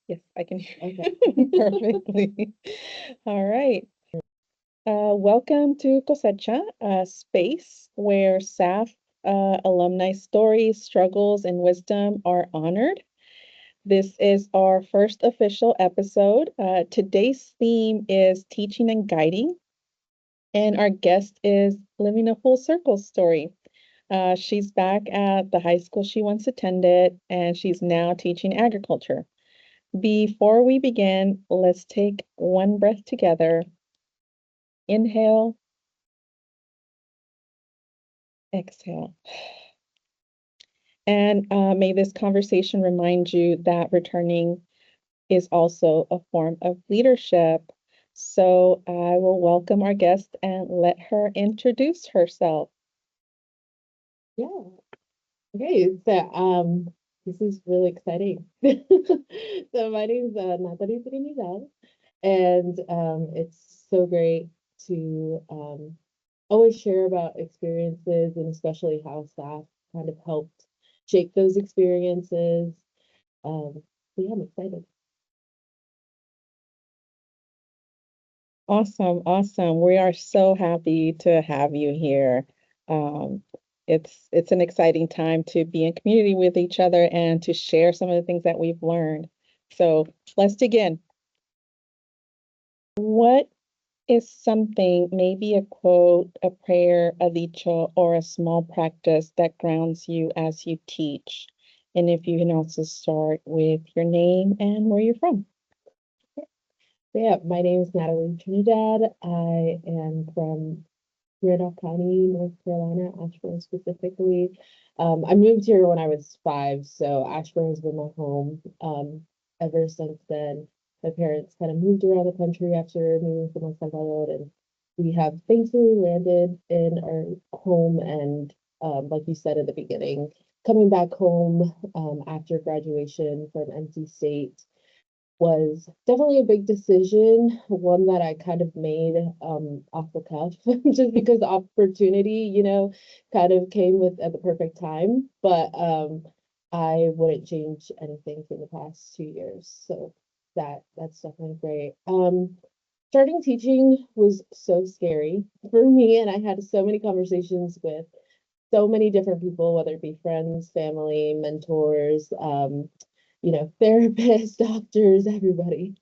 Yes, I can hear Okay. you perfectly. All right. Welcome to Cosecha, a space where SAF alumni stories, struggles, and wisdom are honored. This is our first official episode. Today's theme is teaching and guiding, and our guest is living a full circle story. She's back at the high school she once attended, and she's now teaching agriculture. Before we begin, let's take one breath together. Inhale, exhale. And may this conversation remind you that returning is also a form of leadership. So I will welcome our guest and let her introduce herself. Yeah. Okay. This is really exciting. So my name is Nathaly Trinidad, and it's so great to always share about experiences and especially how staff kind of helped shape those experiences. Um, so yeah, I'm excited. Awesome, awesome. We are so happy to have you here. Um, it's an exciting time to be in community with each other and to share some of the things that we've learned. So let's dig in. What is something, maybe a quote, a prayer, a dicho, or a small practice that grounds you as you teach? And if you can also start with your name and where you're from. So yeah, my name is Nathaly Trinidad. I am from Randolph County, North Carolina, Asheville specifically. I moved here when I was 5, so Asheville has been my home ever since then. My parents kind of moved around the country after moving from El Salvador, and we have thankfully landed in our home. And like you said at the beginning, coming back home after graduation from NC State was definitely a big decision, one that I kind of made off the cuff, just because the opportunity, kind of came with at the perfect time. But I wouldn't change anything from the past 2 years. So that's definitely great. Starting teaching was so scary for me, and I had so many conversations with so many different people, whether it be friends, family, mentors, therapists, doctors, everybody,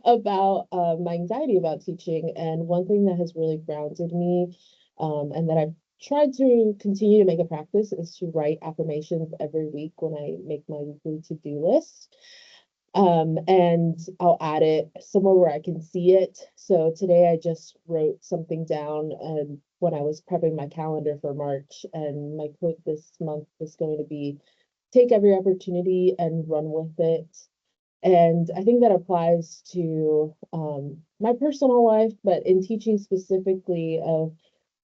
about my anxiety about teaching. And one thing that has really grounded me, and that I've tried to continue to make a practice is to write affirmations every week when I make my weekly to-do list. And I'll add it somewhere where I can see it. So today I just wrote something down and when I was prepping my calendar for March, and my quote this month is going to be take every opportunity and run with it. And I think that applies to my personal life, but in teaching specifically of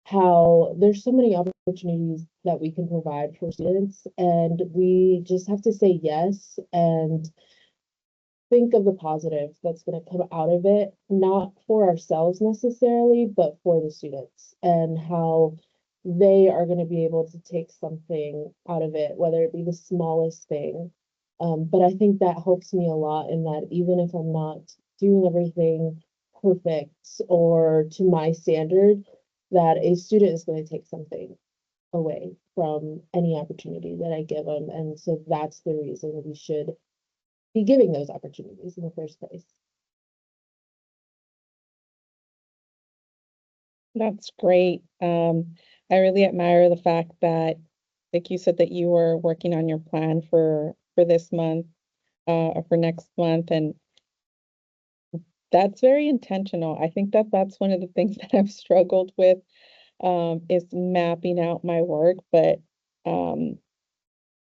how there's so many opportunities that we can provide for students, and we just have to say yes and think of the positive that's going to come out of it, not for ourselves necessarily, but for the students and how they are going to be able to take something out of it, whether it be the smallest thing. But I think that helps me a lot in that even if I'm not doing everything perfect or to my standard, that a student is going to take something away from any opportunity that I give them. And so that's the reason we should be giving those opportunities in the first place. That's great. I really admire the fact that, like you said, that you were working on your plan for this month, or for next month, and that's very intentional. I think that that's one of the things that I've struggled with, is mapping out my work. But um,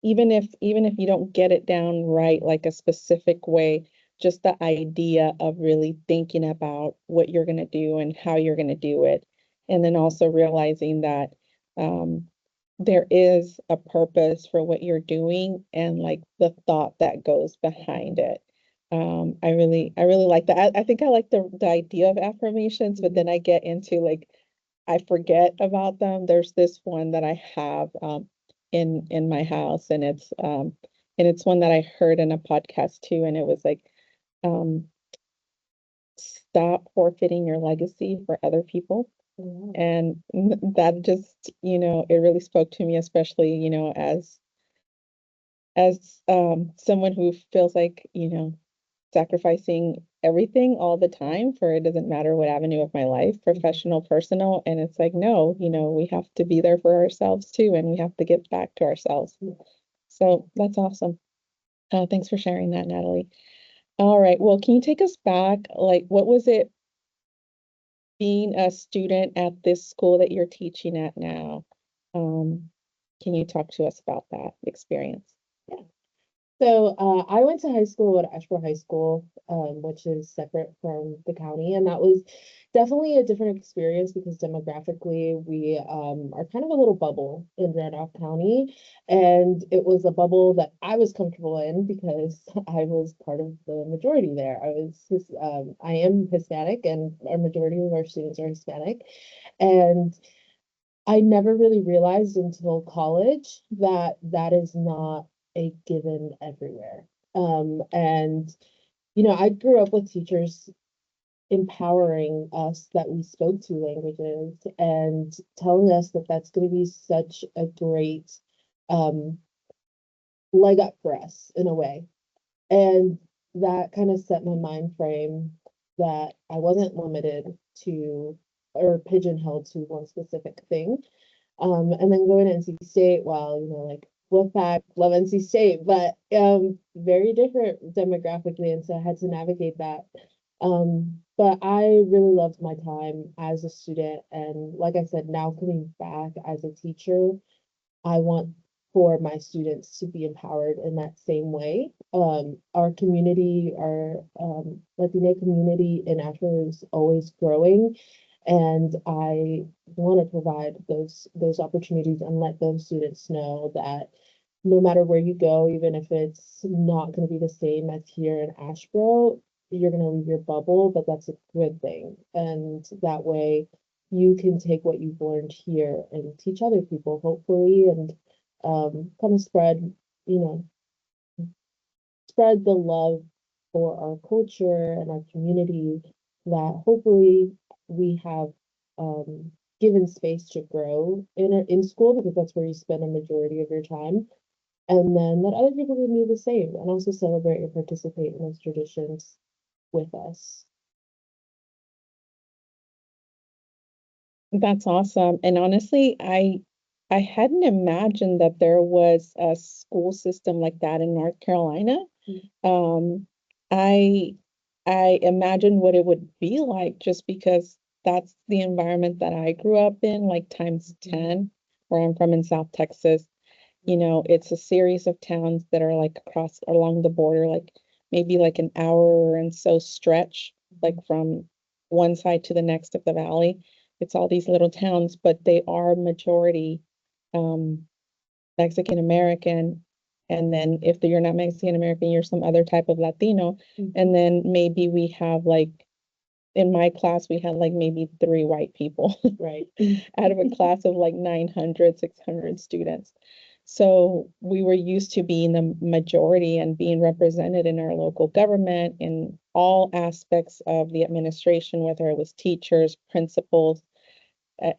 even if you don't get it down right, like a specific way, just the idea of really thinking about what you're going to do and how you're going to do it, and then also realizing that um, there is a purpose for what you're doing and like the thought that goes behind it. I really like that. I think I like the idea of affirmations, but then I get into like I forget about them. There's this one that I have in my house, and and it's one that I heard in a podcast too, and it was like, um, stop forfeiting your legacy for other people. Yeah. And that just, it really spoke to me, especially, as someone who feels like, sacrificing everything all the time for it doesn't matter what avenue of my life, professional, personal. And it's like, no, we have to be there for ourselves too, and we have to give back to ourselves. So that's awesome. Thanks for sharing that, Nathaly. All right. Well, can you take us back? Like, what was it being a student at this school that you're teaching at now? Um, can you talk to us about that experience? Yeah. So I went to high school at Asheboro High School, which is separate from the county, and that was definitely a different experience because demographically we are kind of a little bubble in Randolph County, and it was a bubble that I was comfortable in because I was part of the majority there. I am Hispanic, and our majority of our students are Hispanic, and I never really realized until college that that is not a given everywhere. And I grew up with teachers empowering us that we spoke two languages and telling us that that's going to be such a great um, leg up for us in a way. And that kind of set my mind frame that I wasn't limited to or pigeonholed to one specific thing. And then going to NC State, well, like Wolfpack, love NC State, but very different demographically, and so I had to navigate that. But I really loved my time as a student, and like I said, now coming back as a teacher, I want for my students to be empowered in that same way. Our community, our Latina community in Asheville is always growing, and I want to provide those opportunities and let those students know that no matter where you go, even if it's not going to be the same as here in Asheboro, you're going to leave your bubble, but that's a good thing. And that way you can take what you've learned here and teach other people, hopefully, and kind of you know, spread the love for our culture and our community that hopefully we have given space to grow in school because that's where you spend a majority of your time. And then that other people can do the same and also celebrate and participate in those traditions with us. That's awesome. And honestly, I hadn't imagined that there was a school system like that in North Carolina. Um, I I imagine what it would be like just because that's the environment that I grew up in, like times 10, where I'm from in South Texas. It's a series of towns that are like across along the border, like maybe like an hour and so stretch, like from one side to the next of the valley. It's all these little towns, but they are majority um, Mexican American. And then if you're not Mexican American, you're some other type of Latino. And then maybe we have like in my class, we had like maybe 3 white people Right. out of a class of like 900, 600 students. So we were used to being the majority and being represented in our local government in all aspects of the administration, whether it was teachers, principals,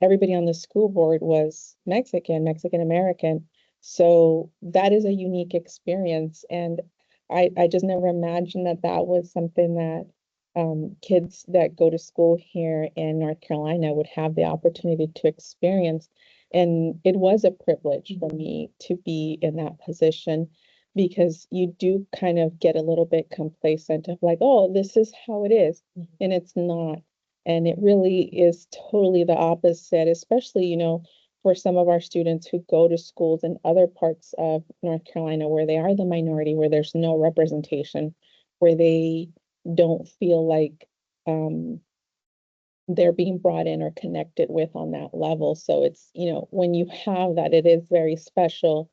everybody on the school board was Mexican American. So that is a unique experience. And I just never imagined that that was something that kids that go to school here in North Carolina would have the opportunity to experience. And it was a privilege for me to be in that position because you do kind of get a little bit complacent of like, oh, this is how it is. And it's not. And it really is totally the opposite, especially, for some of our students who go to schools in other parts of North Carolina where they are the minority, where there's no representation, where they don't feel like they're being brought in or connected with on that level. So it's, when you have that, it is very special.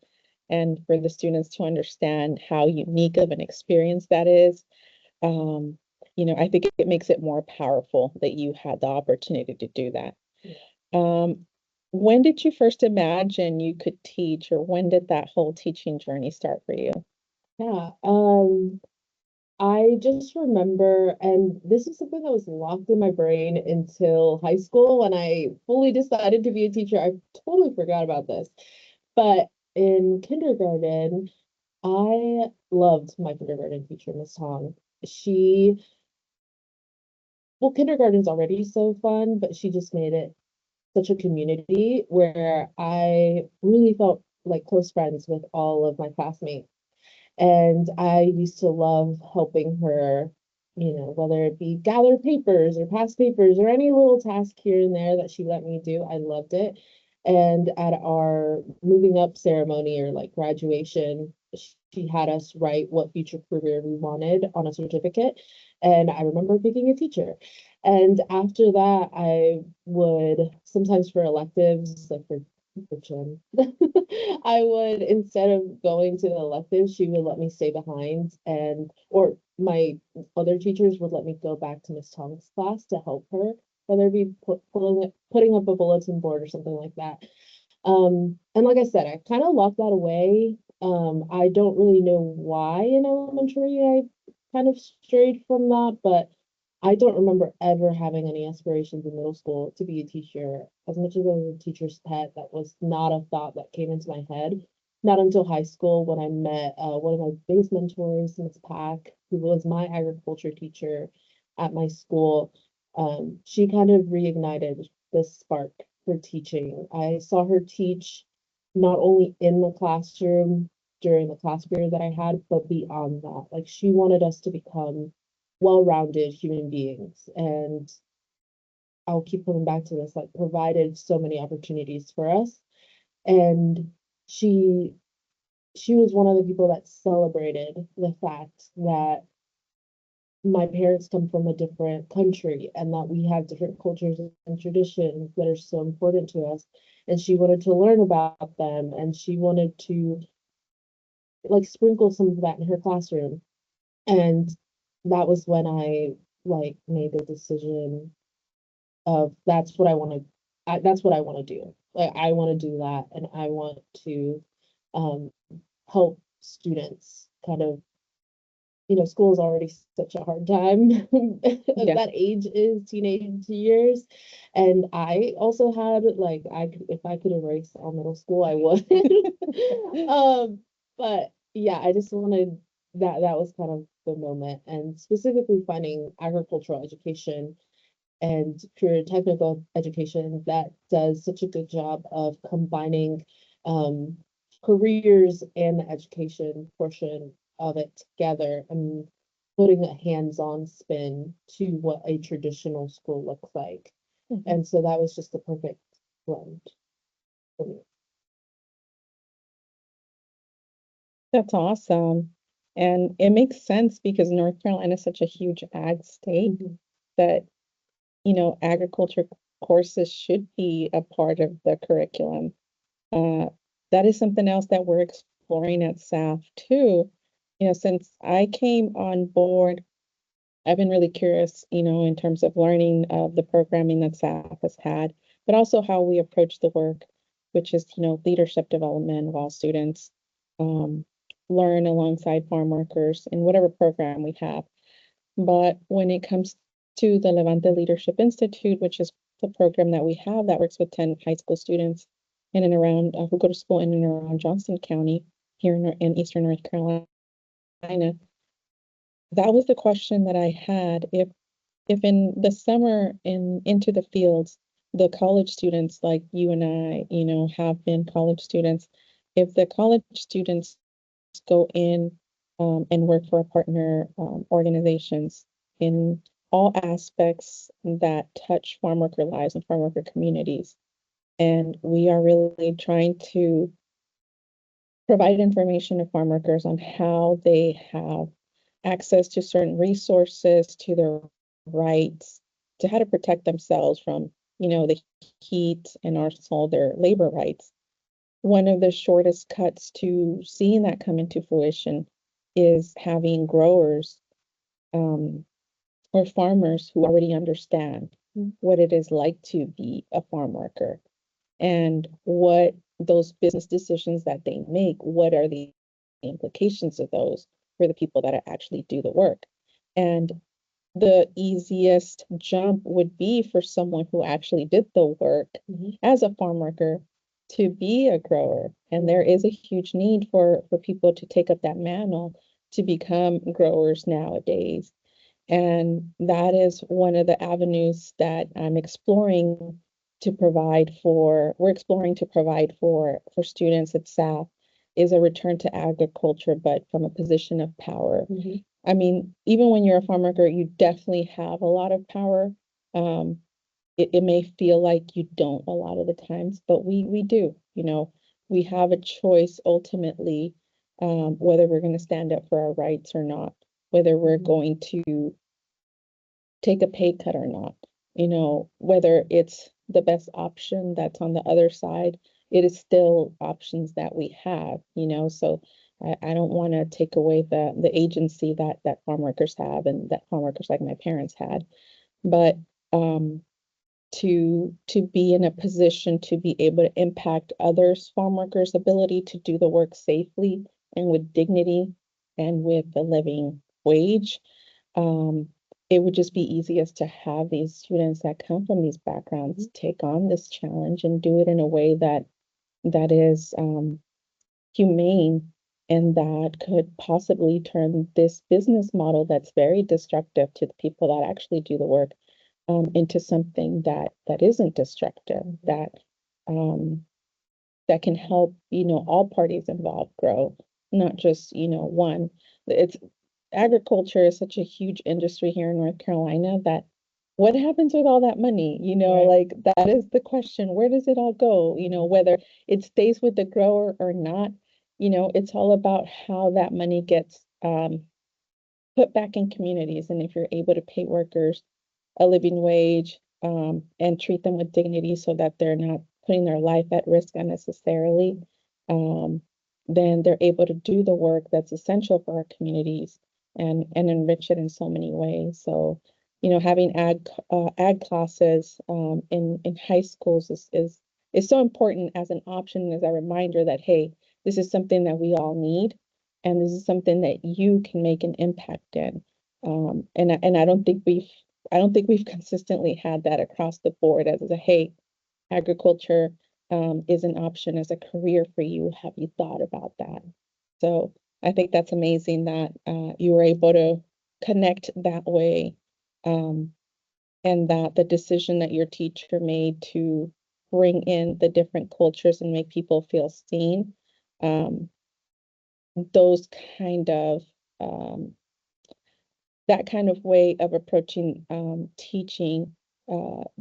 And for the students to understand how unique of an experience that is, um, I think it makes it more powerful that you had the opportunity to do that. Um, when did you first imagine you could teach, or when did that whole teaching journey start for you? Yeah, I just remember, and this is something that was locked in my brain until high school when I fully decided to be a teacher. I totally forgot about this. But in kindergarten, I loved my kindergarten teacher, Miss Tong. She, well, kindergarten's already so fun, but she just made it such a community where I really felt like close friends with all of my classmates. And I used to love helping her, whether it be gather papers or pass papers or any little task here and there that she let me do. I loved it. And at our moving up ceremony or like graduation, she had us write what future career we wanted on a certificate. And I remember picking a teacher. And after that, I would sometimes for electives, like for gym, I would, instead of going to the elective, she would let me stay behind or my other teachers would let me go back to Miss Tong's class to help her, whether it be putting up a bulletin board or something like that. And like I said, I kind of locked that away. I don't really know why in elementary I kind of strayed from that, but I don't remember ever having any aspirations in middle school to be a teacher. As much as I was a teacher's pet, that was not a thought that came into my head. Not until high school when I met one of my biggest mentors, Miss Pack, who was my agriculture teacher at my school. She kind of reignited this spark for teaching. I saw her teach not only in the classroom during the class period that I had, but beyond that. Like she wanted us to become well-rounded human beings. And I'll keep coming back to this, like provided so many opportunities for us. And she she was one of the people that celebrated the fact that my parents come from a different country and that we have different cultures and traditions that are so important to us. And she wanted to learn about them and she wanted to like sprinkle some of that in her classroom. And that was when I like made the decision of that's what I want to do. Like I want to do that and I want to um help students kind of, school is already such a hard time. Yeah. That age is teenage years. And I also had like if I could erase all middle school, I would. But yeah, I just wanted that was kind of the moment and specifically finding agricultural education and pure technical education that does such a good job of combining um, careers and the education portion of it together and putting a hands-on spin to what a traditional school looks like. Mhm. And so that was just the perfect blend for me. That's awesome. And it makes sense because North Carolina is such a huge ag state Mhm. that, agriculture courses should be a part of the curriculum. Uh, that is something else that we're exploring at SAF too. Since I came on board, I've been really curious, in terms of learning of the programming that SAF has had, but also how we approach the work, which is, leadership development of all students, um, learn alongside farm workers in whatever program we have. But when it comes to the Levante Leadership Institute, which is the program that we have that works with 10 high school students in and around who go to school in and around Johnston County here in Eastern North Carolina, that was the question that I had. If in the summer in into the fields, the college students like you and I, have been college students, if the college students go in and work for a partner organizations in all aspects that touch farm worker lives and farm worker communities. And we are really trying to provide information to farm workers on how they have access to certain resources, to their rights, to how to protect themselves from, the heat and also their labor rights. One of the shortest cuts to seeing that come into fruition is having growers um, or farmers who already understand what it is like to be a farm worker and what those business decisions that they make, what are the the implications of those for the people that actually do the work. And the easiest jump would be for someone who actually did the work as a farm worker to be a grower. And there is a huge need for people to take up that mantle to become growers nowadays. And that is one of the avenues that I'm exploring to provide for, we're exploring to provide for students at SAF, is a return to agriculture, but from a position of power. I mean, even when you're a farm worker, you definitely have a lot of power. It may feel like you don't a lot of the times, but we do. You know, we have a choice ultimately, whether we're going to stand up for our rights or not, whether we're going to take a pay cut or not, you know, whether it's the best option that's on the other side, it is still options that we have, you know. So I don't want to take away the agency that farm workers have and that farm workers like my parents had, but to be in a position to be able to impact others, farm workers' ability to do the work safely and with dignity and with a living wage. It would just be easiest to have these students that come from these backgrounds take on this challenge and do it in a way that is humane and that could possibly turn this business model that's very destructive to the people that actually do the work into something that isn't destructive, that that can help, you know, all parties involved grow, not just, you know, one. It's agriculture is such a huge industry here in North Carolina that what happens with all that money? You know, like that is the question. Where does it all go? You know, whether it stays with the grower or not, you know, it's all about how that money gets put back in communities. And if you're able to pay workers a living wage and treat them with dignity so that they're not putting their life at risk unnecessarily, then they're able to do the work that's essential for our communities and enrich it in so many ways. So, you know, having ag classes in high schools is so important as an option, as a reminder that, hey, this is something that we all need, and this is something that you can make an impact in. And I don't think we've consistently had that across the board as a, hey, agriculture is an option as a career for you. Have you thought about that? So I think that's amazing that you were able to connect that way, and that the decision that your teacher made to bring in the different cultures and make people feel seen, um, those kind of that kind of way of approaching teaching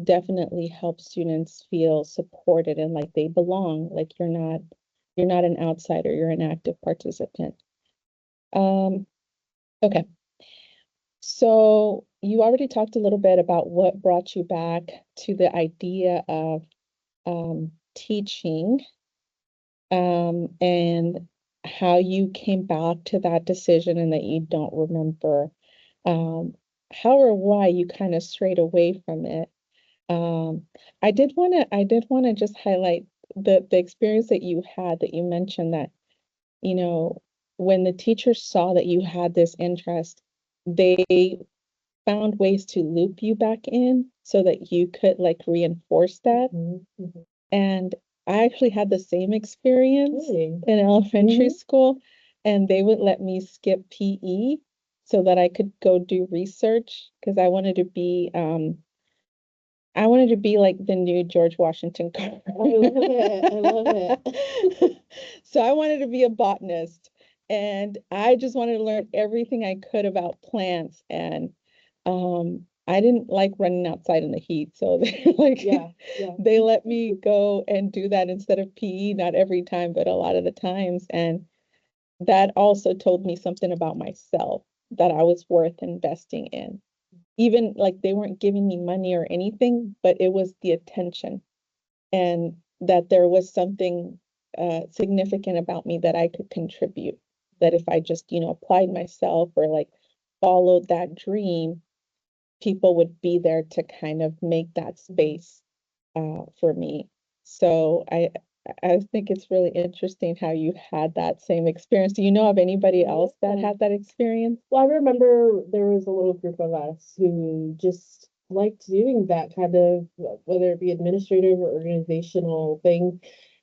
definitely helps students feel supported and like they belong, like you're not an outsider, you're an active participant. Okay, so you already talked a little bit about what brought you back to the idea of teaching, and how you came back to that decision and that you don't remember how or why you kind of strayed away from it. Um, I did want to just highlight the experience that you had, that you mentioned that, you know, when the teachers saw that you had this interest, they found ways to loop you back in so that you could like reinforce that. And I actually had the same experience in elementary school, and they would let me skip PE so that I could go do research because I wanted to be like the new George Washington Carver. I love it. I love it. So I wanted to be a botanist, and I just wanted to learn everything I could about plants. And I didn't like running outside in the heat, so they like they let me go and do that instead of PE, not every time, but a lot of the times. And that also told me something about myself, that I was worth investing in. Even like they weren't giving me money or anything, but it was the attention, and that there was something significant about me that I could contribute. That if I just, you know, applied myself or like followed that dream, people would be there to kind of make that space for me. So I think it's really interesting how you had that same experience. Do you know of anybody else that Yeah. had that experience? Well, I remember there was a little group of us who just liked doing that kind of, whether it be administrative or organizational thing.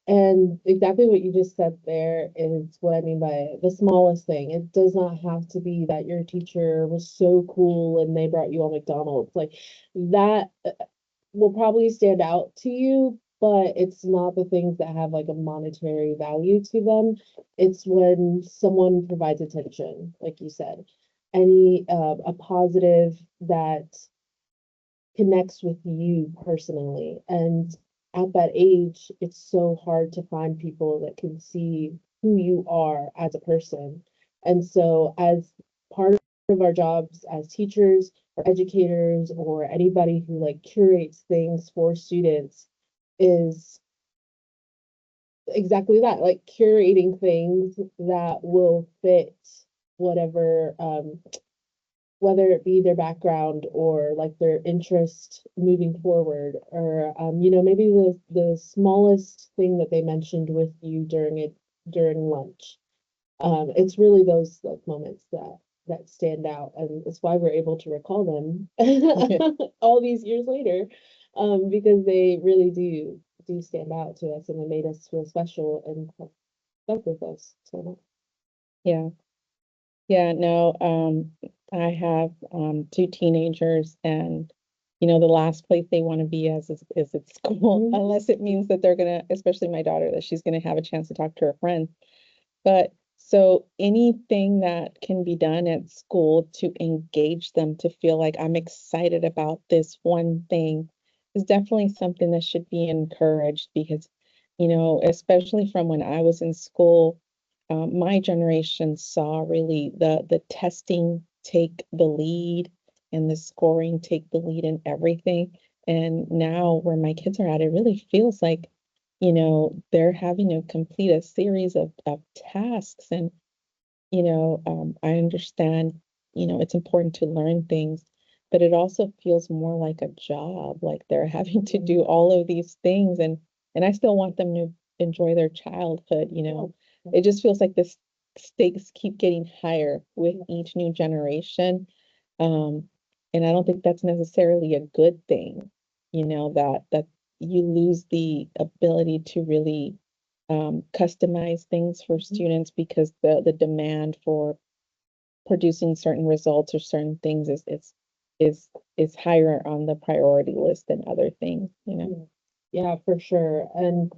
And exactly what you just said there is what I mean by the smallest thing. It does not have to be that your teacher was so cool and they brought you on McDonald's. Like that will probably stand out to you, but it's not the things that have like a monetary value to them. It's when someone provides attention, like you said, any a positive that connects with you personally. And at that age, it's so hard to find people that can see who you are as a person. And so, as part of our jobs as teachers or educators or anybody who like curates things for students, is exactly that, like curating things that will fit whatever whether it be their background or like their interest moving forward, or maybe the smallest thing that they mentioned with you during lunch. It's really those like moments that stand out, and it's why we're able to recall them all these years later, because they really do stand out to us, and they made us feel special and stuck with us. So Yeah. Yeah, no, I have two teenagers, and the last place they want to be is at school, Mhm. unless it means that they're gonna, especially my daughter, that she's gonna have a chance to talk to her friends. But so anything that can be done at school to engage them to feel like I'm excited about this one thing is definitely something that should be encouraged because, especially from when I was in school, my generation saw really the testing take the lead and the scoring take the lead in everything. And now where my kids are at, it really feels like they're having to complete a series of tasks. And, I understand, it's important to learn things, but it also feels more like a job, like they're having to do all of these things. And I still want them to enjoy their childhood. It just feels like the stakes keep getting higher with each new generation. Um, and I don't think that's necessarily a good thing, that you lose the ability to really customize things for students because the demand for producing certain results or certain things is higher on the priority list than other things. yeah, for sure. And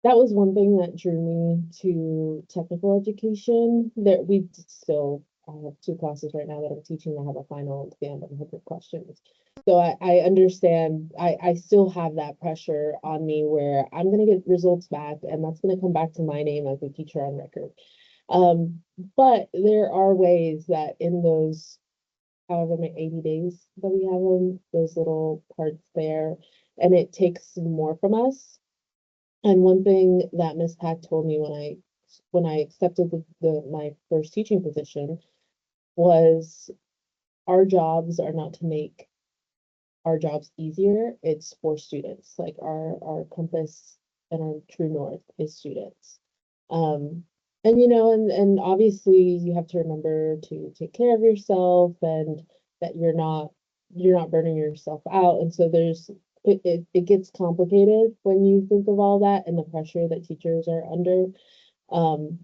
that was one thing that drew me to technical education. There, we still I have two classes right now that I'm teaching that have a final exam of 100 questions. So I understand, I still have that pressure on me where I'm going to get results back and that's going to come back to my name as a teacher on record. Um, but there are ways that in those however many 80 days that we have them, those little parts there, and it takes more from us. And one thing that Miss Pack told me when I accepted my first teaching position was our jobs are not to make our jobs easier, it's for students. Like our compass and our true north is students. Um, and and obviously you have to remember to take care of yourself and that you're not burning yourself out. And so it gets complicated when you think of all that and the pressure that teachers are under. Um,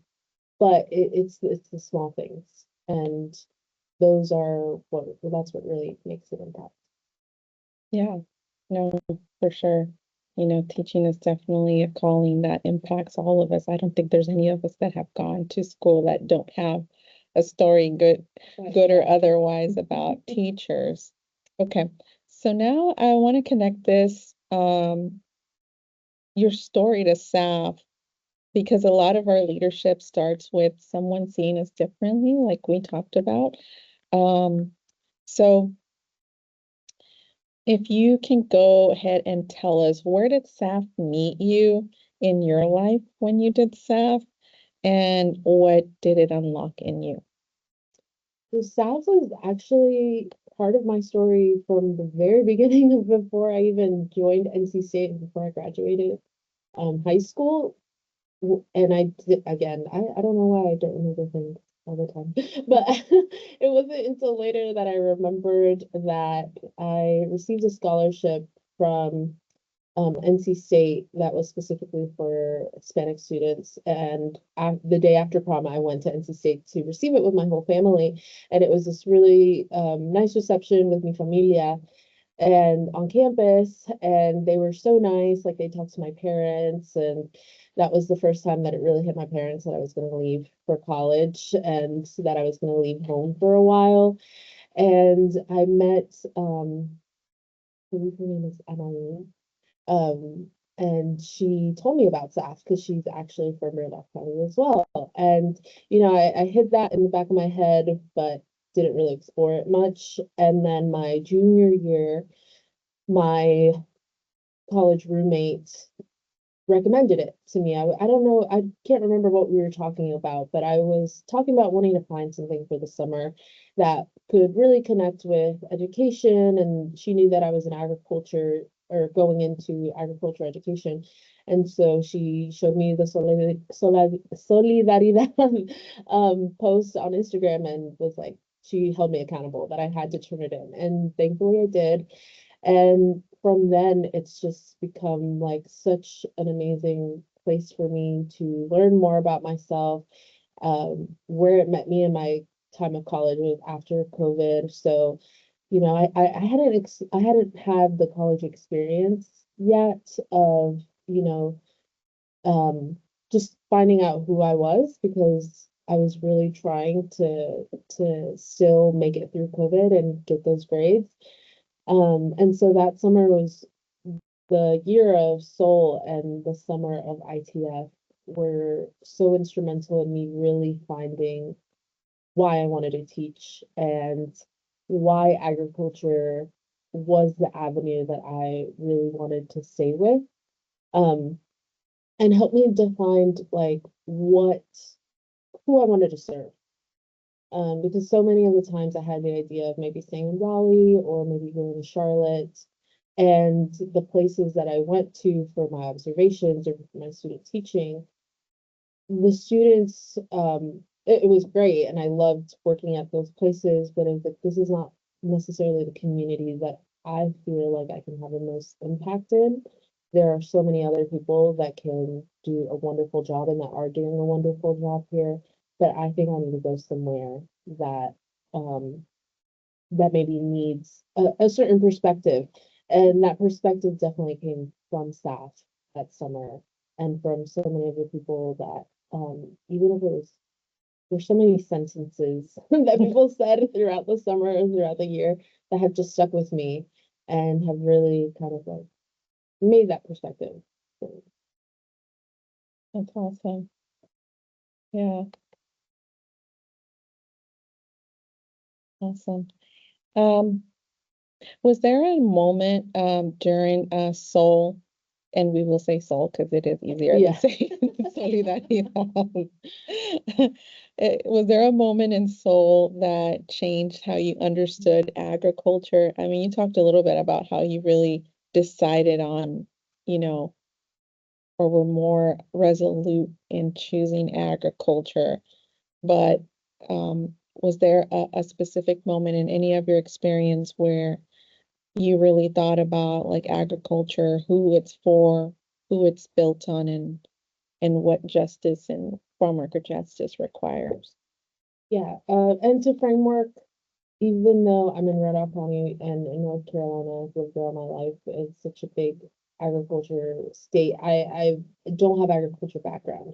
but it's the small things, and that's what really makes an impact. Yeah, no, for sure. Teaching is definitely a calling that impacts all of us. I don't think there's any of us that have gone to school that don't have a story, good or otherwise, about teachers. Okay, so now I want to connect this, your story to SAF, because a lot of our leadership starts with someone seeing us differently, like we talked about. Um, so if you can go ahead and tell us, where did SAF meet you in your life when you did SAF, and what did it unlock in you? The South was actually part of my story from the very beginning of before I even joined NC State and before I graduated. high school. And again, I don't know why I don't remember things all the time, but it wasn't until later that I remembered that I received a scholarship from NC State that was specifically for Hispanic students. And the day after prom, I went to NC State to receive it with my whole family. And it was this really nice reception with mi familia and on campus, and they were so nice. Like, they talked to my parents, and that was the first time that it really hit my parents that I was going to leave for college, and so that I was going to leave home for a while. And I met I believe her name is Emily. And she told me about SAF because she's actually from Randolph County as well. And, I hid that in the back of my head, but didn't really explore it much. And then my junior year, my college roommate recommended it to me. I don't know, I can't remember what we were talking about, but I was talking about wanting to find something for the summer that could really connect with education. And she knew that I was in agriculture, or going into agriculture education. And so she showed me the Solidaridad post on Instagram, and was like, she held me accountable that I had to turn it in. And thankfully I did. And from then, it's just become like such an amazing place for me to learn more about myself. Where it met me in my time of college was after COVID. So, I hadn't had the college experience yet of, um, just finding out who I was, because I was really trying to still make it through COVID and get those grades. And so that summer was the year of Soul, and the summer of ITF were so instrumental in me really finding why I wanted to teach, and why agriculture was the avenue that I really wanted to stay with. Um, and help me define like who I wanted to serve. Because so many of the times I had the idea of maybe staying in Raleigh, or maybe going to Charlotte. And the places that I went to for my observations or for my student teaching, the students, it was great, and I loved working at those places, but I was like, this is not necessarily the community that I feel like I can have the most impact in. There are so many other people that can do a wonderful job, and that are doing a wonderful job here, but I think I need to go somewhere that um that maybe needs a certain perspective. And that perspective definitely came from staff that summer, and from so many of the people that, even if it was, there's so many sentences that people said throughout the summer and throughout the year that have just stuck with me, and have really kind of like made that perspective. That's awesome. Yeah, awesome. Um, was there a moment during Soul, and we will say Soul because it is easier than Yeah. saying Solidaridad. Was there a moment in Soul that changed how you understood agriculture? I mean, you talked a little bit about how you really decided on, you know, or were more resolute in choosing agriculture. But was there a specific moment in any of your experience where you really thought about like agriculture, who it's for, who it's built on, and what justice and farm worker justice requires? Yeah, and to framework, even though I'm in Randolph County and in North Carolina, I've lived there all my life, it's such a big agriculture state. I don't have agriculture background.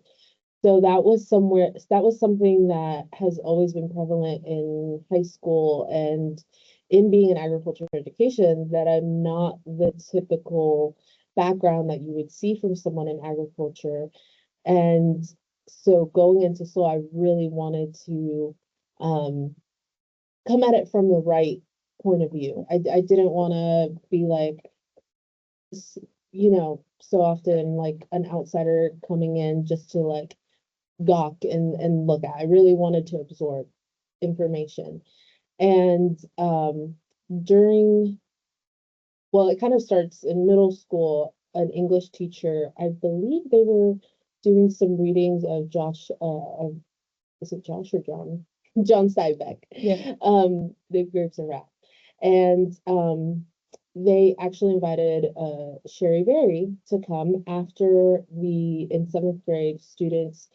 So that was something that has always been prevalent in high school and in being in agriculture education, that I'm not the typical background that you would see from someone in agriculture. And so going into Seoul, I really wanted to um come at it from the right point of view. I didn't want to be like, so often like an outsider coming in just to like gawk and look at. I really wanted to absorb information. And during, well, it kind of starts in middle school. an English teacher. I believe they were doing some readings of is it Josh or John? John Steinbeck. Yeah. The groups of rap. And they actually invited Sherry Berry to come after we, in seventh grade, students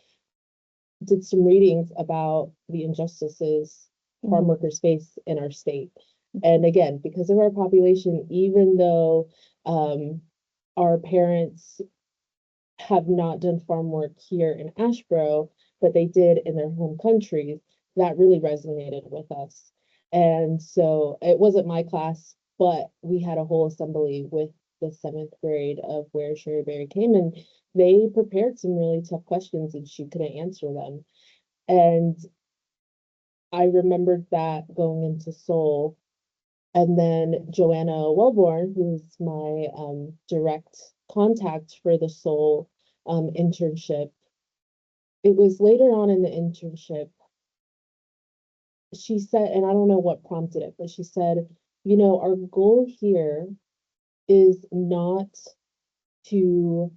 did some readings about the injustices farm Mhm. workers face in our state. And again, because of our population, even though our parents have not done farm work here in Asheboro, but they did in their home countries, that really resonated with us. And so it wasn't my class, but we had a whole assembly with the seventh grade of where Sherry Berry came, and they prepared some really tough questions and she couldn't answer them. And I remembered that going into Seoul. And then Joanna Wellborn, who's my direct contact for the Seoul internship, it was later on in the internship, she said, and I don't know what prompted it, but she said, you know, our goal here is not to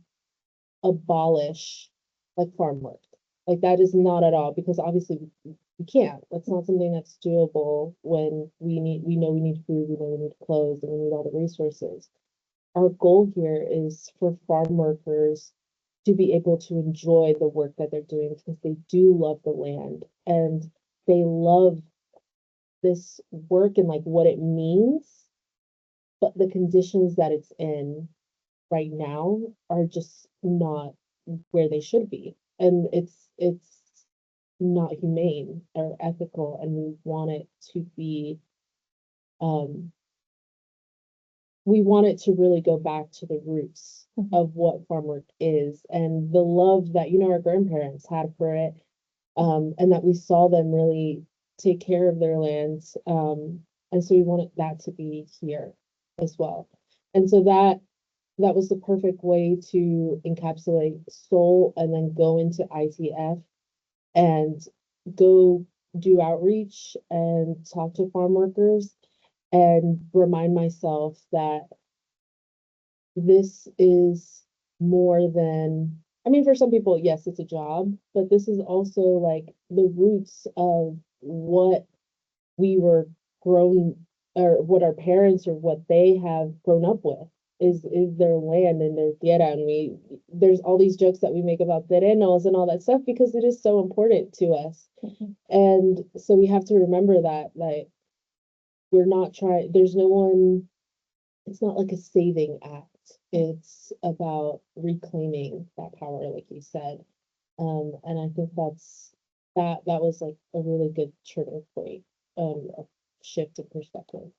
abolish like farm work. Like that is not at all, because obviously we can't. That's not something that's doable when we know we need food, we know we need clothes, and we need all the resources. Our goal here is for farm workers to be able to enjoy the work that they're doing because they do love the land and they love this work and like what it means, but the conditions that it's in right now are just not where they should be. And it's not humane or ethical, and um we want it to really go back to the roots Mhm. of what farm work is and the love that, you know, our grandparents had for it, and that we saw them really take care of their lands. And so we wanted that to be here as well. And so that was the perfect way to encapsulate soul and then go into ITF and go do outreach and talk to farm workers and remind myself that this is more than, I mean, for some people, yes, it's a job, but this is also like the roots of what we were growing, or what our parents or what they have grown up with is their land and their tierra. And there's all these jokes that we make about terrenos and all that stuff because it is so important to us. Mhm. And so we have to remember that, like, we're not trying, there's no one, it's not like a saving act. It's about reclaiming that power, like you said. And I think that was like a really good turning point, a shift in perspective.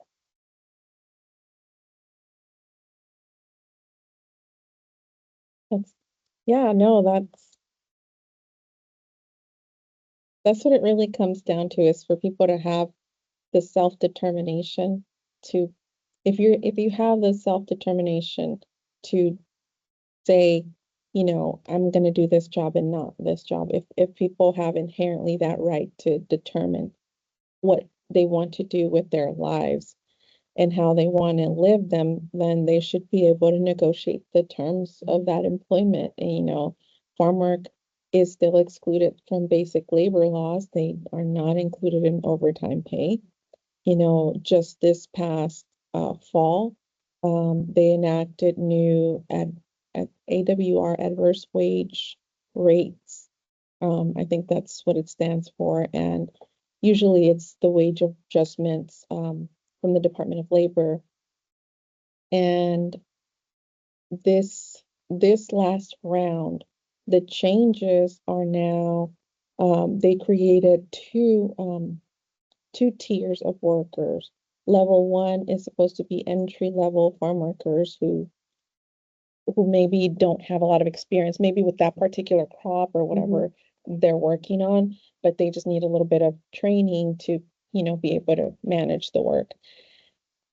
That's, yeah, no, that's what it really comes down to, is for people to have the self-determination to, if you have the self-determination to say, you know, I'm going to do this job and not this job. If people have inherently that right to determine what they want to do with their lives and how they want to live them, then they should be able to negotiate the terms of that employment. And, you know, farm work is still excluded from basic labor laws. They are not included in overtime pay. You know, just this past fall, they enacted new at AWR, adverse wage rates. I think that's what it stands for. And usually it's the wage adjustments from the Department of Labor. And this last round, the changes are now, they created two tiers of workers. Level one is supposed to be entry level farm workers who maybe don't have a lot of experience, maybe with that particular crop or whatever they're working on, but they just need a little bit of training to, you know, be able to manage the work.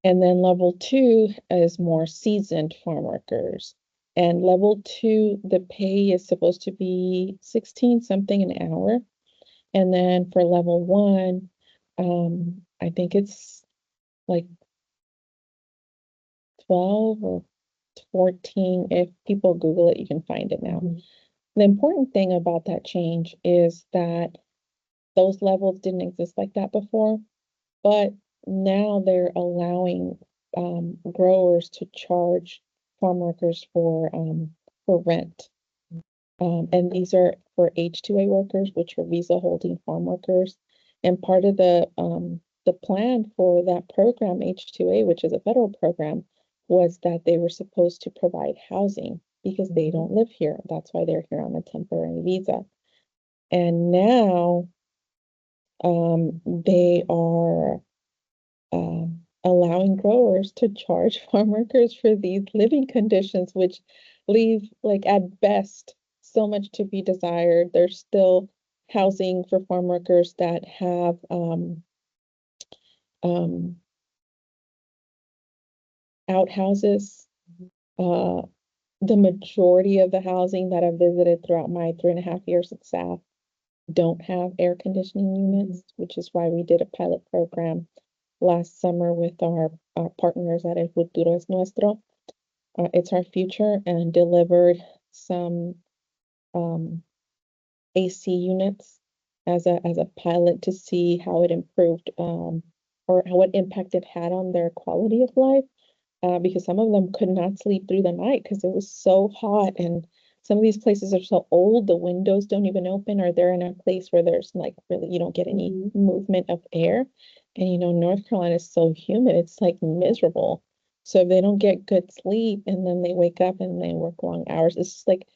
And then level two is more seasoned farm workers. And level two, the pay is supposed to be 16 something an hour. And then for level one, I think it's like 12 or 14. If people Google it, you can find it now. The important thing about that change is that those levels didn't exist like that before, but now they're allowing growers to charge farm workers for rent. And these are for H-2A workers, which are visa holding farm workers. And part of the plan for that program, H-2A, which is a federal program, was that they were supposed to provide housing because they don't live here. That's why they're here on a temporary visa. And now they are allowing growers to charge farm workers for these living conditions, which leave, like, at best, so much to be desired. There's still housing for farm workers that have outhouses. The majority of the housing that I've visited throughout my 3.5 years at SAF don't have air conditioning units, which is why we did a pilot program last summer with our partners at El Futuro es Nuestro. It's our future, and delivered some AC units as a pilot to see how it improved or what impact it had on their quality of life. Because some of them could not sleep through the night because it was so hot, and some of these places are so old, the windows don't even open, or they're in a place where there's, like, really, you don't get any movement of air. And North Carolina is so humid, it's like miserable. So if they don't get good sleep and then they wake up and they work long hours, it's just like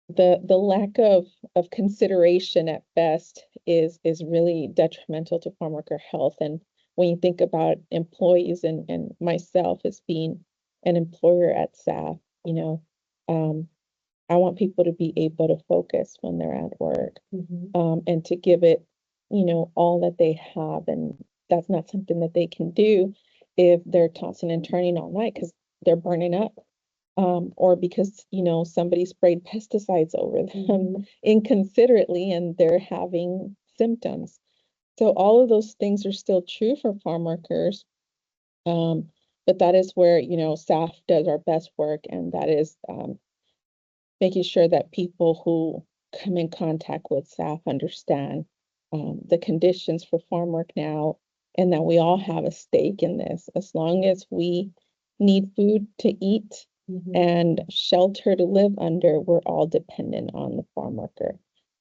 the lack of consideration at best is really detrimental to farm worker health. And when you think about employees and myself as being an employer at SAF, I want people to be able to focus when they're at work, and to give it, all that they have. And that's not something that they can do if they're tossing and turning all night because they're burning up. Or because, somebody sprayed pesticides over them inconsiderately and they're having symptoms. So all of those things are still true for farm workers. But that is where, SAF does our best work, and that is making sure that people who come in contact with SAF understand the conditions for farm work now, and that we all have a stake in this. As long as we need food to eat and shelter to live under, we're all dependent on the farm worker.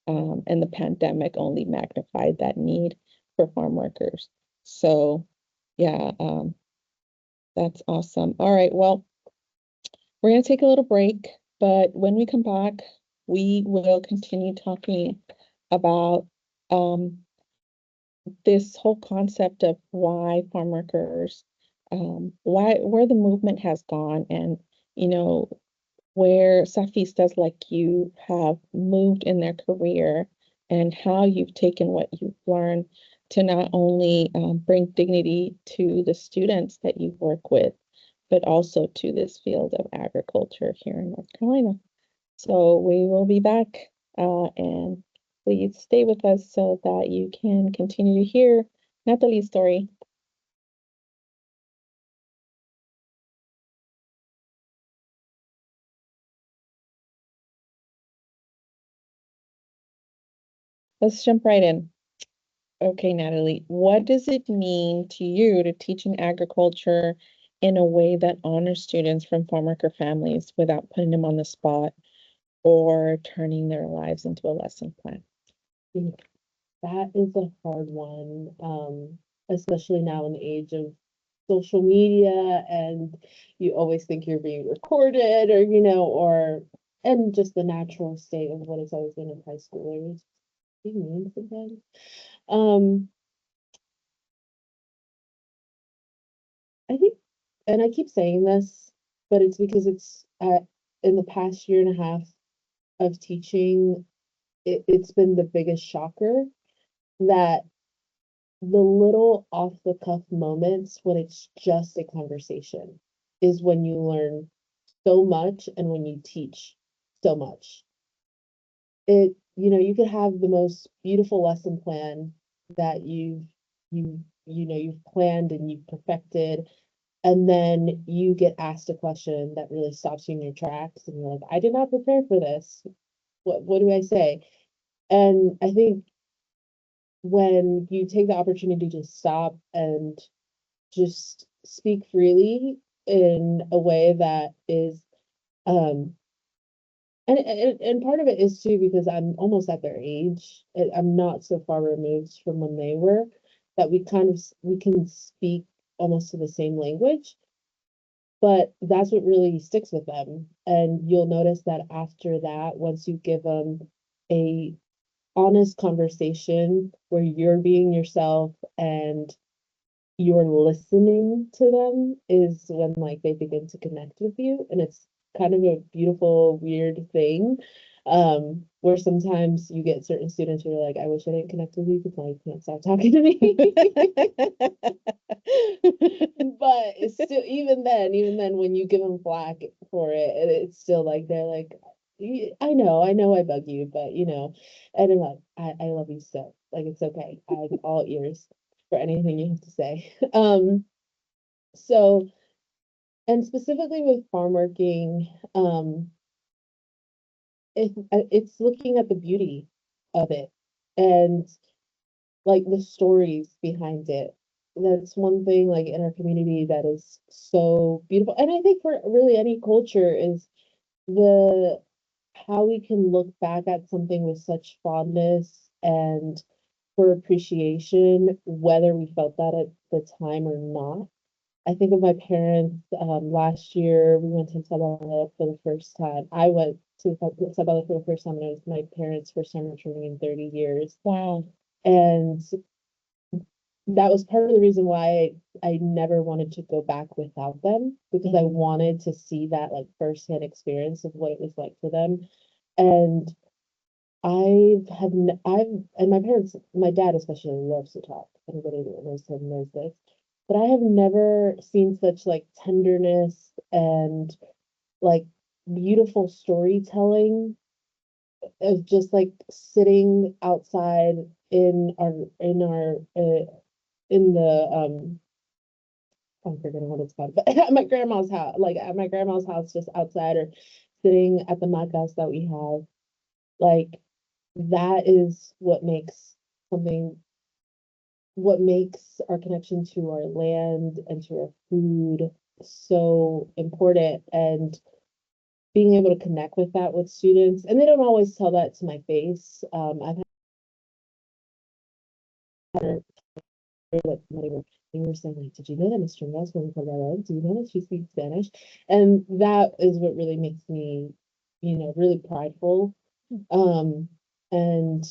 And the pandemic only magnified that need for farm workers. So, yeah, that's awesome. All right, well, we're going to take a little break, but when we come back, we will continue talking about this whole concept of why farm workers, where the movement has gone, and where Safistas like you have moved in their career, and how you've taken what you've learned to not only bring dignity to the students that you work with, but also to this field of agriculture here in North Carolina. So we will be back, and please stay with us so that you can continue to hear Nathaly's story. Let's jump right in. Okay, Nathaly, what does it mean to you to teach in agriculture in a way that honors students from farm worker families without putting them on the spot or turning their lives into a lesson plan? That is a hard one, especially now in the age of social media, and you always think you're being recorded, and just the natural state of what it's always been in high schoolers being mean sometimes. I think, and I keep saying this, but it's because it's in the past year and a half of teaching, it's been the biggest shocker that the little off the cuff moments when it's just a conversation is when you learn so much and when you teach so much. You could have the most beautiful lesson plan that you've planned and you've perfected, And then you get asked a question that really stops you in your tracks, and you're like, I did not prepare for this. What do I say? And I think when you take the opportunity to stop and just speak freely in a way that is um and part of it is too because I'm almost at their age. I'm not so far removed from when they were, that we can speak almost to the same language, but that's what really sticks with them. And you'll notice that after that, once you give them a honest conversation where you're being yourself and you're listening to them, is when like they begin to connect with you. And it's kind of a beautiful, weird thing. Where sometimes you get certain students who are like, I wish I didn't connect with you because now you can't stop talking to me. But it's still, even then, when you give them flack for it, it's still like they're like, I know I bug you, but and I'm like, I love you so. Like, it's okay. I'm all ears for anything you have to say. So, and specifically with farm working, it's looking at the beauty of it and like the stories behind it. That's one thing like in our community that is so beautiful. And I think for really any culture is the how we can look back at something with such fondness and for appreciation, whether we felt that at the time or not. I think of my parents, last year, we went to Sabala for the first time. I went to Sabala for the first time, and it was my parents' first time returning in 30 years. Wow. And that was part of the reason why I never wanted to go back without them, because I wanted to see that like firsthand experience of what it was like for them. And and my parents, my dad especially loves to talk. Anybody that knows him knows this. But I have never seen such like tenderness and like beautiful storytelling of just like sitting outside in the I'm forgetting what it's called, but at my grandma's house, like at my grandma's house, just outside or sitting at the macas that we have, like that is something what makes our connection to our land and to our food so important, and being able to connect with that with students. And they don't always tell that to my face. I've had like they were saying like, did you know that Miss Trinidad's from Colorado? Do you know that she speaks Spanish? And that is what really makes me, really prideful. And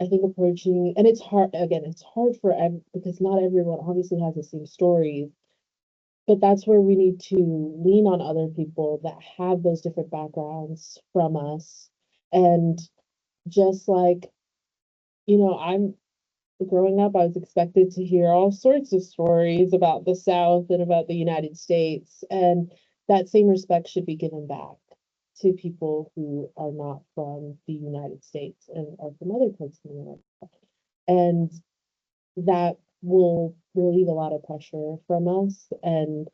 I think approaching, and it's hard, again, it's hard because not everyone obviously has the same stories, but that's where we need to lean on other people that have those different backgrounds from us. And just like, I'm growing up, I was expected to hear all sorts of stories about the South and about the United States. And that same respect should be given back to people who are not from the United States and are from other parts of America. And that will relieve a lot of pressure from us. And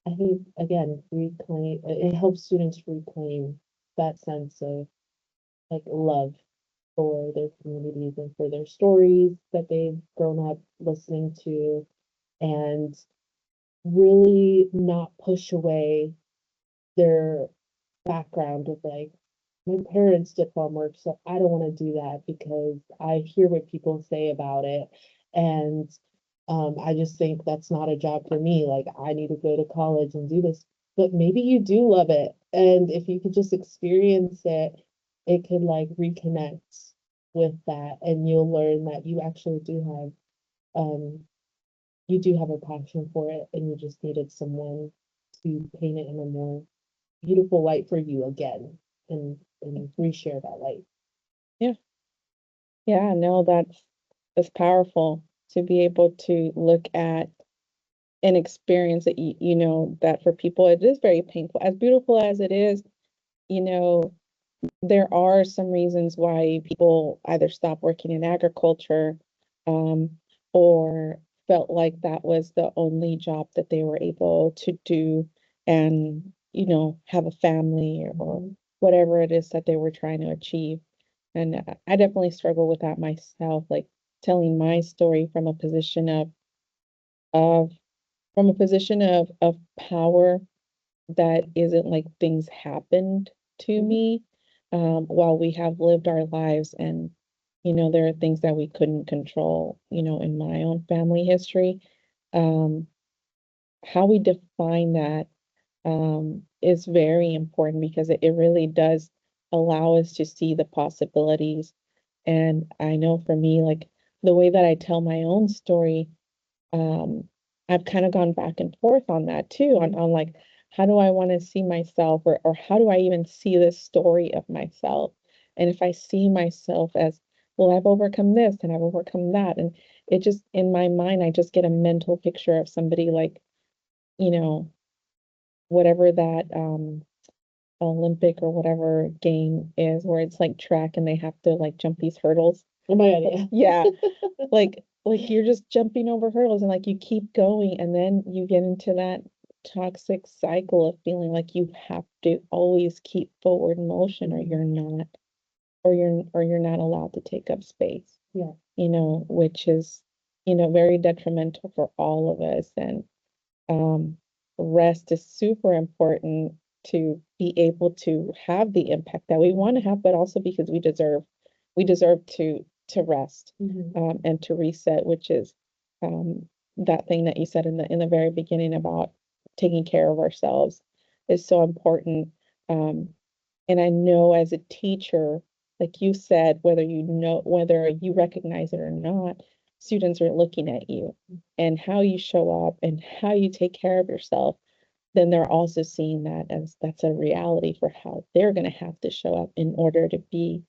I think, again, it helps students reclaim that sense of like love for their communities and for their stories that they've grown up listening to, and really not push away their background of like, my parents did farm work, so I don't want to do that because I hear what people say about it. And I just think that's not a job for me. Like, I need to go to college and do this. But maybe you do love it. And if you could just experience it, it could like reconnect with that. And you'll learn that you do have a passion for it, and you just needed someone to paint it in a more beautiful light for you again, and reshare that light. Yeah. Yeah, no, that's powerful to be able to look at an experience that that for people it is very painful. As beautiful as it is, you know, there are some reasons why people either stop working in agriculture, um, or felt like that was the only job that they were able to do and, have a family or whatever it is that they were trying to achieve. And I definitely struggle with that myself, like telling my story of from a position of power that isn't like things happened to Mhm. me while we have lived our lives. And there are things that we couldn't control, in my own family history. um how we define that is very important because it really does allow us to see the possibilities. And I know for me, like the way that I tell my own story, um, I've kind of gone back and forth on that too, on like how do I want to see myself, or how do I even see this story of myself? And if I see myself as, well, I've overcome this and I've overcome that, and it just in my mind, I just get a mental picture of somebody like, you know, whatever that Olympic or whatever game is where it's like track and they have to like jump these hurdles. Oh my God, Yeah, like you're just jumping over hurdles and like you keep going and then you get into that toxic cycle of feeling like you have to always keep forward motion or you're not, or you're not allowed to take up space, Yeah. which is, very detrimental for all of us. And um, rest is super important to be able to have the impact that we want to have, but also because we deserve to rest Mhm. and to reset, which is that thing that you said in the very beginning about taking care of ourselves is so important. Um, and I know as a teacher, like you said, whether you recognize it or not, students are looking at you and how you show up and how you take care of yourself. Then they're also seeing that as that's a reality for how they're going to have to show up in order to be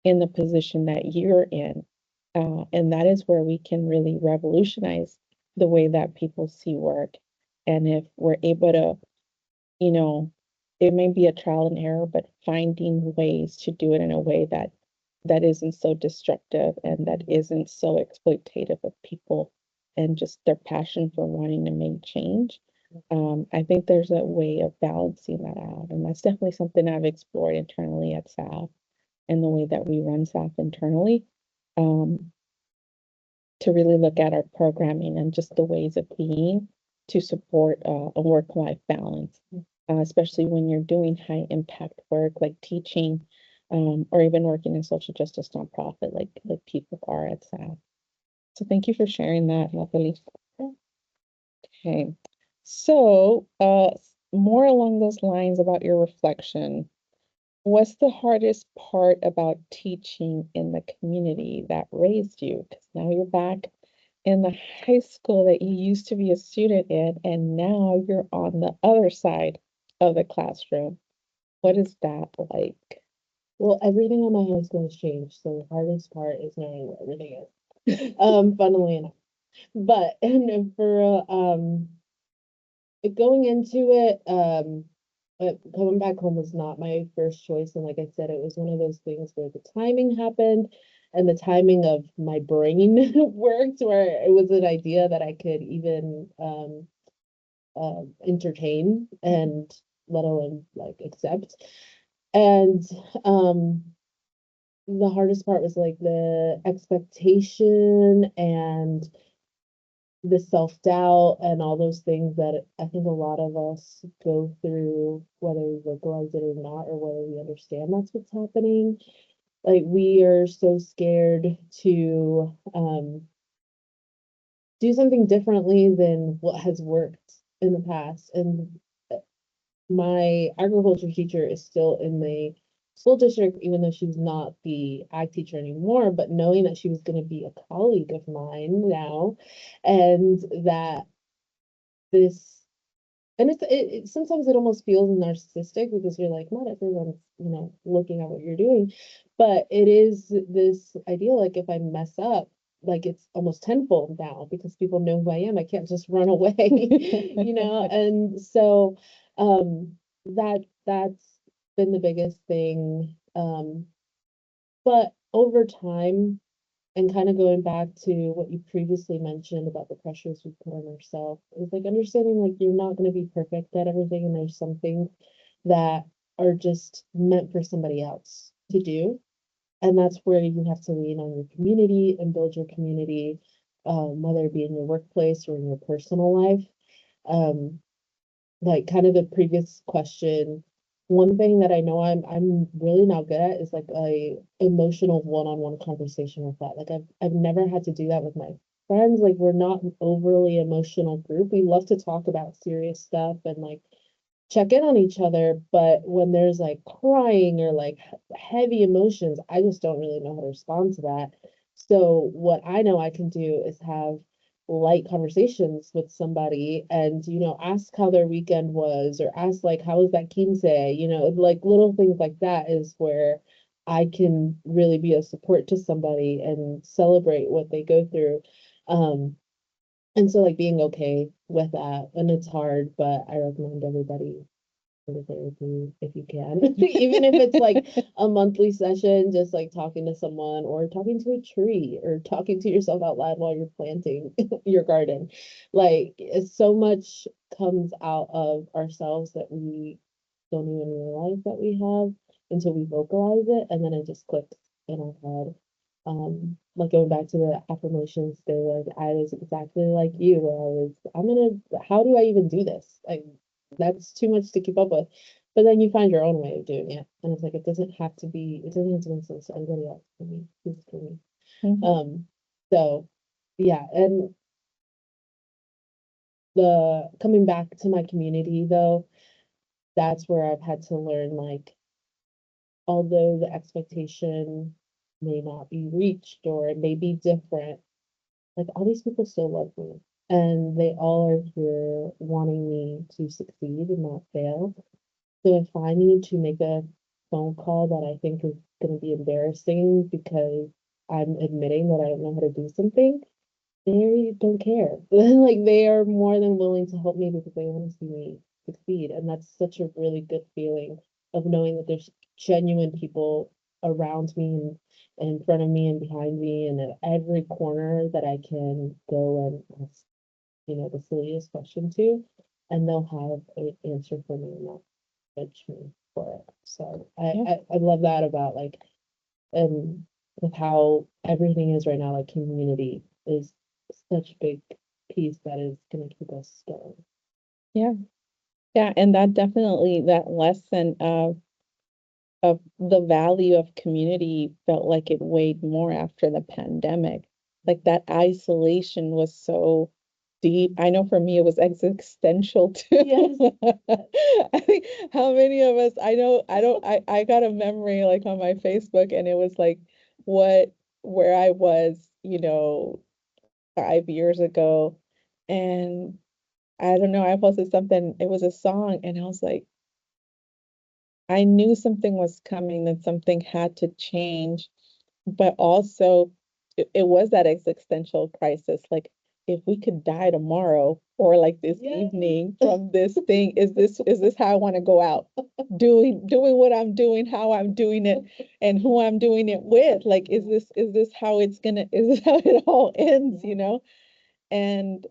in the position that you're in. And that is where we can really revolutionize the way that people see work. And if we're able to, you know, it may be a trial and error, but finding ways to do it in a way that isn't so destructive and that isn't so exploitative of people and just their passion for wanting to make change. I think there's a way of balancing that out. And that's definitely something I've explored internally at SAF and the way that we run SAF internally, um, to really look at our programming and just the ways of being to support a work-life balance, especially when you're doing high impact work like teaching, or even working in social justice nonprofit like people are at SAF. So thank you for sharing that, Nathaly. Okay, so more along those lines about your reflection. What's the hardest part about teaching in the community that raised you? Because now you're back in the high school that you used to be a student in, and now you're on the other side of the classroom. What is that like? Well, everything in my high school has changed, so the hardest part is knowing where everything is. Funnily enough. But and for going into it, coming back home was not my first choice. And like I said, it was one of those things where the timing happened and the timing of my brain worked, where it was an idea that I could even entertain and let alone like accept. And um the hardest part was like the expectation and the self-doubt and all those things that I think a lot of us go through, whether we vocalize it or not, or whether we understand that's what's happening. Like we are so scared to do something differently than what has worked in the past. And my agriculture teacher is still in the school district, even though she's not the ag teacher anymore, but knowing that she was going to be a colleague of mine now, and that this and sometimes it almost feels narcissistic because you're like, not everyone's, looking at what you're doing. But it is this idea, like if I mess up, like it's almost tenfold now because people know who I am. I can't just run away, and so that's been the biggest thing. But over time, And kind of going back to what you previously mentioned about the pressures we put on ourselves, is like understanding like you're not going to be perfect at everything, and there's some things that are just meant for somebody else to do. And that's where you have to lean on your community and build your community, whether it be in your workplace or in your personal life. Um, like kind of the previous question, one thing that I know I'm really not good at is like a emotional one-on-one conversation with that. Like I've never had to do that with my friends. Like we're not an overly emotional group. We love to talk about serious stuff and like check in on each other, but when there's like crying or like heavy emotions, I just don't really know how to respond to that. So what I know I can do is have light conversations with somebody and, ask how their weekend was, or ask like, how was that quince? Like little things like that is where I can really be a support to somebody and celebrate what they go through. And so like being okay with that, and it's hard, but I recommend everybody go to therapy if you can. Even if it's like a monthly session, just like talking to someone or talking to a tree or talking to yourself out loud while you're planting your garden. Like so much comes out of ourselves that we don't even realize that we have until we vocalize it, and then it just clicks in our head. Like going back to the affirmations day, like I was exactly like you, where I was, how do I even do this? Like that's too much to keep up with. But then you find your own way of doing it. And it's like it doesn't have to make sense to anybody else. For me, it's for me. Mhm. So yeah, and the coming back to my community though, that's where I've had to learn like, although the expectation may not be reached or it may be different, like all these people still love me. And they all are here wanting me to succeed and not fail. So if I need to make a phone call that I think is going to be embarrassing because I'm admitting that I don't know how to do something, they don't care. Like they are more than willing to help me because they want to see me succeed. And that's such a really good feeling of knowing that there's genuine people around me and in front of me and behind me and at every corner that I can go and ask, the silliest question to, and they'll have an answer for me and not judge me for it. So Yeah. I love that about like, and with how everything is right now, like community is such a big piece that is gonna keep us going. Yeah. Yeah. And that definitely, that lesson of the value of community felt like it weighed more after the pandemic. Like that isolation was so deep. I know for me it was existential too. Yes. I think how many of us, I know, I got a memory like on my Facebook, and it was like what where I was, 5 years ago. And I don't know, I posted something, it was a song, and I was like, I knew something was coming, that something had to change, but also it was that existential crisis. Like, if we could die tomorrow or like this Yes. evening from this thing, is this how I want to go out? Doing what I'm doing, how I'm doing it, and who I'm doing it with. Like, is this how it's gonna, is this how it all ends, Yeah. And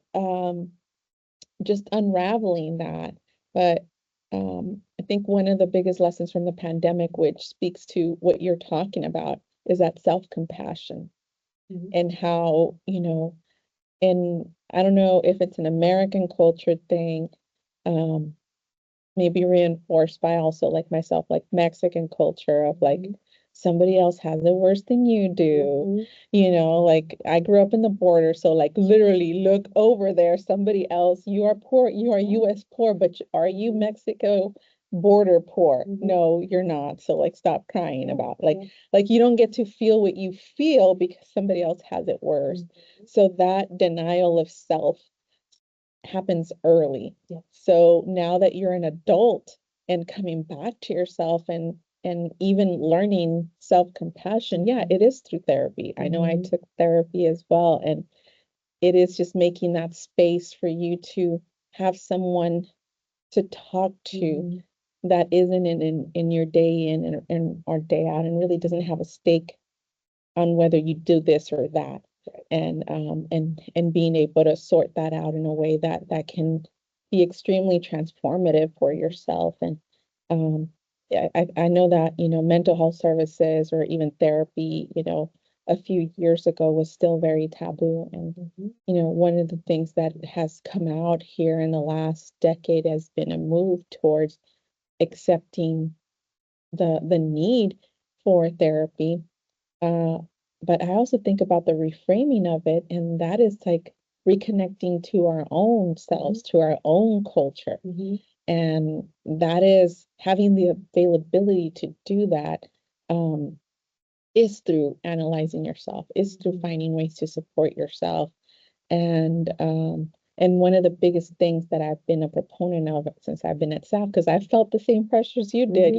just unraveling that. But I think one of the biggest lessons from the pandemic, which speaks to what you're talking about, is that self-compassion, Mhm. and how, and I don't know if it's an American culture thing, um, maybe reinforced by also like myself, like Mexican culture of like Mhm. somebody else has it worse than you do. Mhm. Like I grew up in the border, so like literally look over there, somebody else, you are poor, you are Yeah. US poor, but are you Mexico border poor? Mhm. No, you're not. So like stop crying Yeah. about Yeah. like you don't get to feel what you feel because somebody else has it worse. Mhm. So that denial of self happens early. Yeah. So now that you're an adult and coming back to yourself and even learning self-compassion, yeah, it is through therapy. I know I Mhm. took therapy as well, and it is just making that space for you to have someone to talk to Mhm. that isn't in your day in and or day out, and really doesn't have a stake on whether you do this or that, and being able to sort that out in a way that can be extremely transformative for yourself. And um, I know that, mental health services or even therapy, a few years ago was still very taboo. And, one of the things that has come out here in the last decade has been a move towards accepting the need for therapy. Uh, but I also think about the reframing of it, and that is like reconnecting to our own selves, to our own culture. And that is having the availability to do that, is through analyzing yourself, is through finding ways to support yourself. And one of the biggest things that I've been a proponent of since I've been at SAF, because I felt the same pressures you did,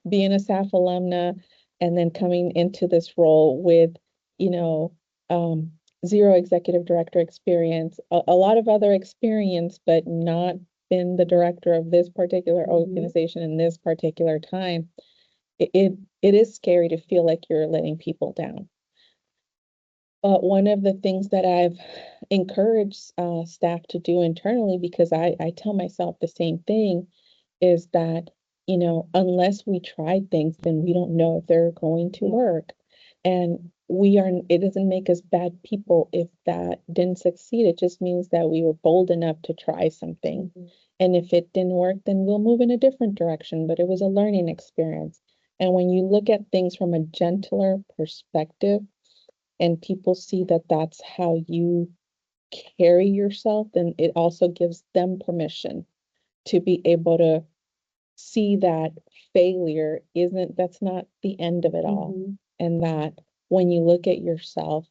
being a SAF alumna and then coming into this role with, you know, um, zero executive director experience, a lot of other experience, but not been the director of this particular organization in this particular time. It is scary to feel like you're letting people down. But one of the things that I've encouraged staff to do internally, because I tell myself the same thing, is that, unless we try things, then we don't know if they're going to work. And it doesn't make us bad people if that didn't succeed. It just means that we were bold enough to try something. And if it didn't work, then we'll move in a different direction. But it was a learning experience. And when you look at things from a gentler perspective, and people see that that's how you carry yourself, then it also gives them permission to be able to see that that's not the end of it all. And that when you look at yourself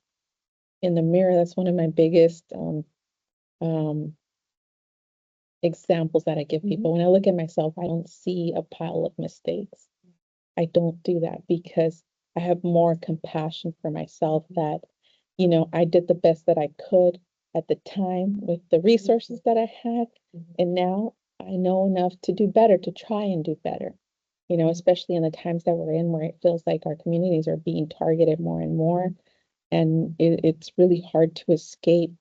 in the mirror, that's one of my biggest um, examples that I give people. When I look at myself, I don't see a pile of mistakes. I don't do that because I have more compassion for myself that, I did the best that I could at the time with the resources that I had. And now I know enough to do better, to try and do better, especially in the times that we're in where it feels like our communities are being targeted more and more. And it's really hard to escape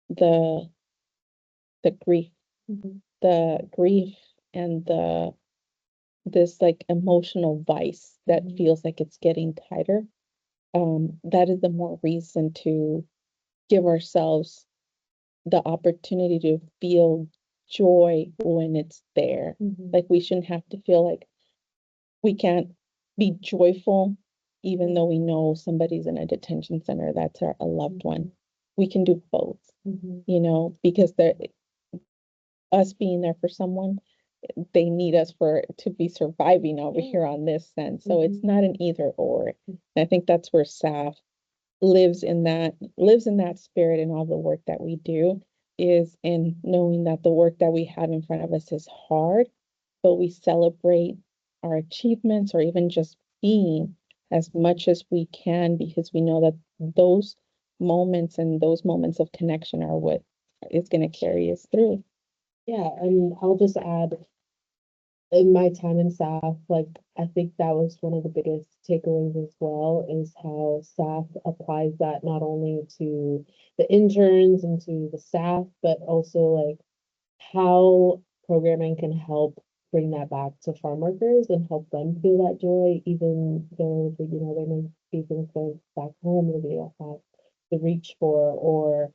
the the grief, the grief and this like emotional vice that feels like it's getting tighter. That is the more reason to give ourselves the opportunity to feel joy when it's there. Like we shouldn't have to feel like we can't be joyful, even though we know somebody's in a detention center that's a loved one. We can do both, because us being there for someone, they need us to be surviving over here on this sense. So it's not an either or. And I think that's where SAF lives in that spirit, and all the work that we do is in knowing that the work that we have in front of us is hard, but we celebrate our achievements or even just being as much as we can, because we know that those moments and those moments of connection are what is going to carry us through. Yeah, and I'll just add, in my time in SAF, like I think that was one of the biggest takeaways as well, is how SAF applies that not only to the interns and to the staff, but also like how programming can help bring that back to farm workers and help them feel that joy, even though there may be things going back home that they don't have to reach for, or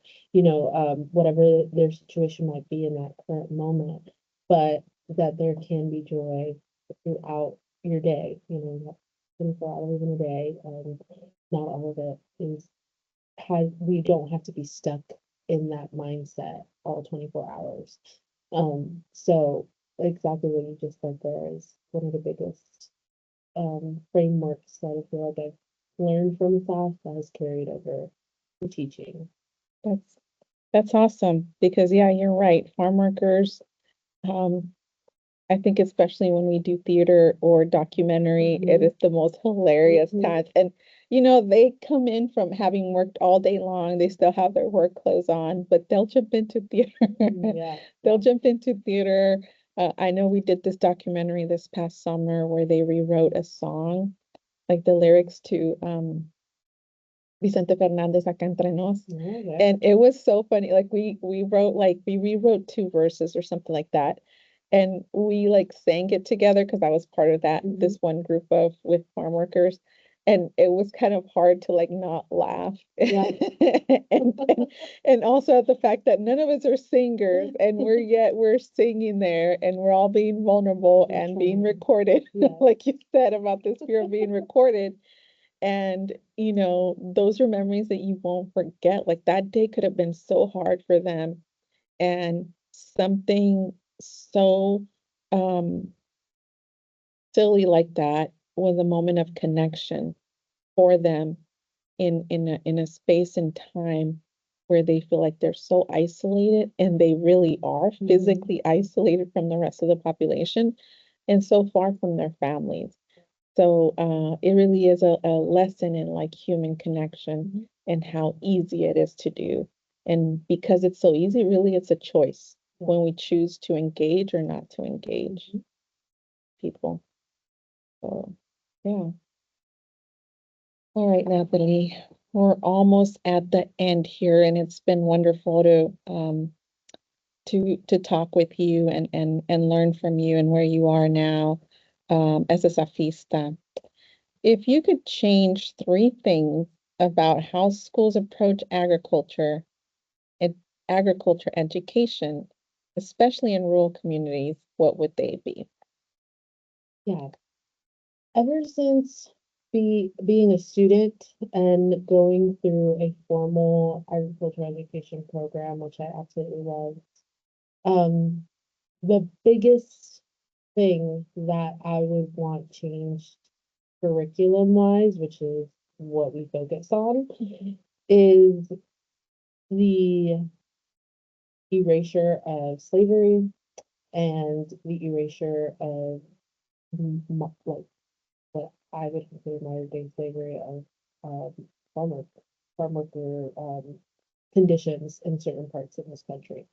whatever their situation might be in that current moment, but that there can be joy throughout your day, 24 hours in a day, and not all of it is we don't have to be stuck in that mindset all 24 hours. So exactly what you just said there is one of the biggest frameworks that I feel like I've learned from SAF that has carried over to teaching. That's awesome, because yeah, you're right. Farm workers, I think especially when we do theater or documentary, it is the most hilarious times. And they come in from having worked all day long, they still have their work clothes on, but they'll jump into theater. They'll jump into theater. I know we did this documentary this past summer where they rewrote a song, like the lyrics to Vicente Fernandez acá entre nos. Okay. And it was so funny. Like we wrote we rewrote two verses or something like that. And we like sang it together because I was part of that this one group of with farm workers. And it was kind of hard to like not laugh. Yeah. And also at the fact that none of us are singers and we're singing there and we're all being vulnerable We're and being trying. recorded, Yeah. like you said about this fear of being recorded. And, those are memories that you won't forget. Like that day could have been so hard for them. And something so silly like that was a moment of connection for them in a space and time where they feel like they're so isolated, and they really are physically isolated from the rest of the population and so far from their families. So it really is a lesson in like human connection and how easy it is to do. And because it's so easy, really it's a choice when we choose to engage or not to engage people. So yeah. All right, Nathaly, we're almost at the end here, and it's been wonderful to talk with you and learn from you and where you are now as a Safista. If you could change three things about how schools approach ed agriculture education, especially in rural communities, what would they be? Yeah. Ever since being a student and going through a formal agriculture education program, which I absolutely loved, um, the biggest thing that I would want changed curriculum wise, which is what we focus on, is the erasure of slavery and the erasure of like what I would consider modern day slavery of farm work, farm worker conditions in certain parts of this country.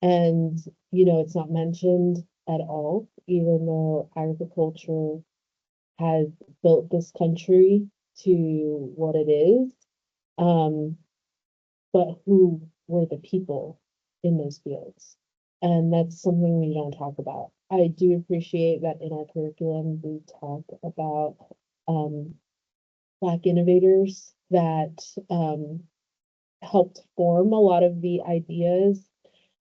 And it's not mentioned at all, even though agriculture has built this country to what it is. Um, but who were the people in those fields? And that's something we don't talk about. I do appreciate that in our curriculum, we talk about um, Black innovators that helped form a lot of the ideas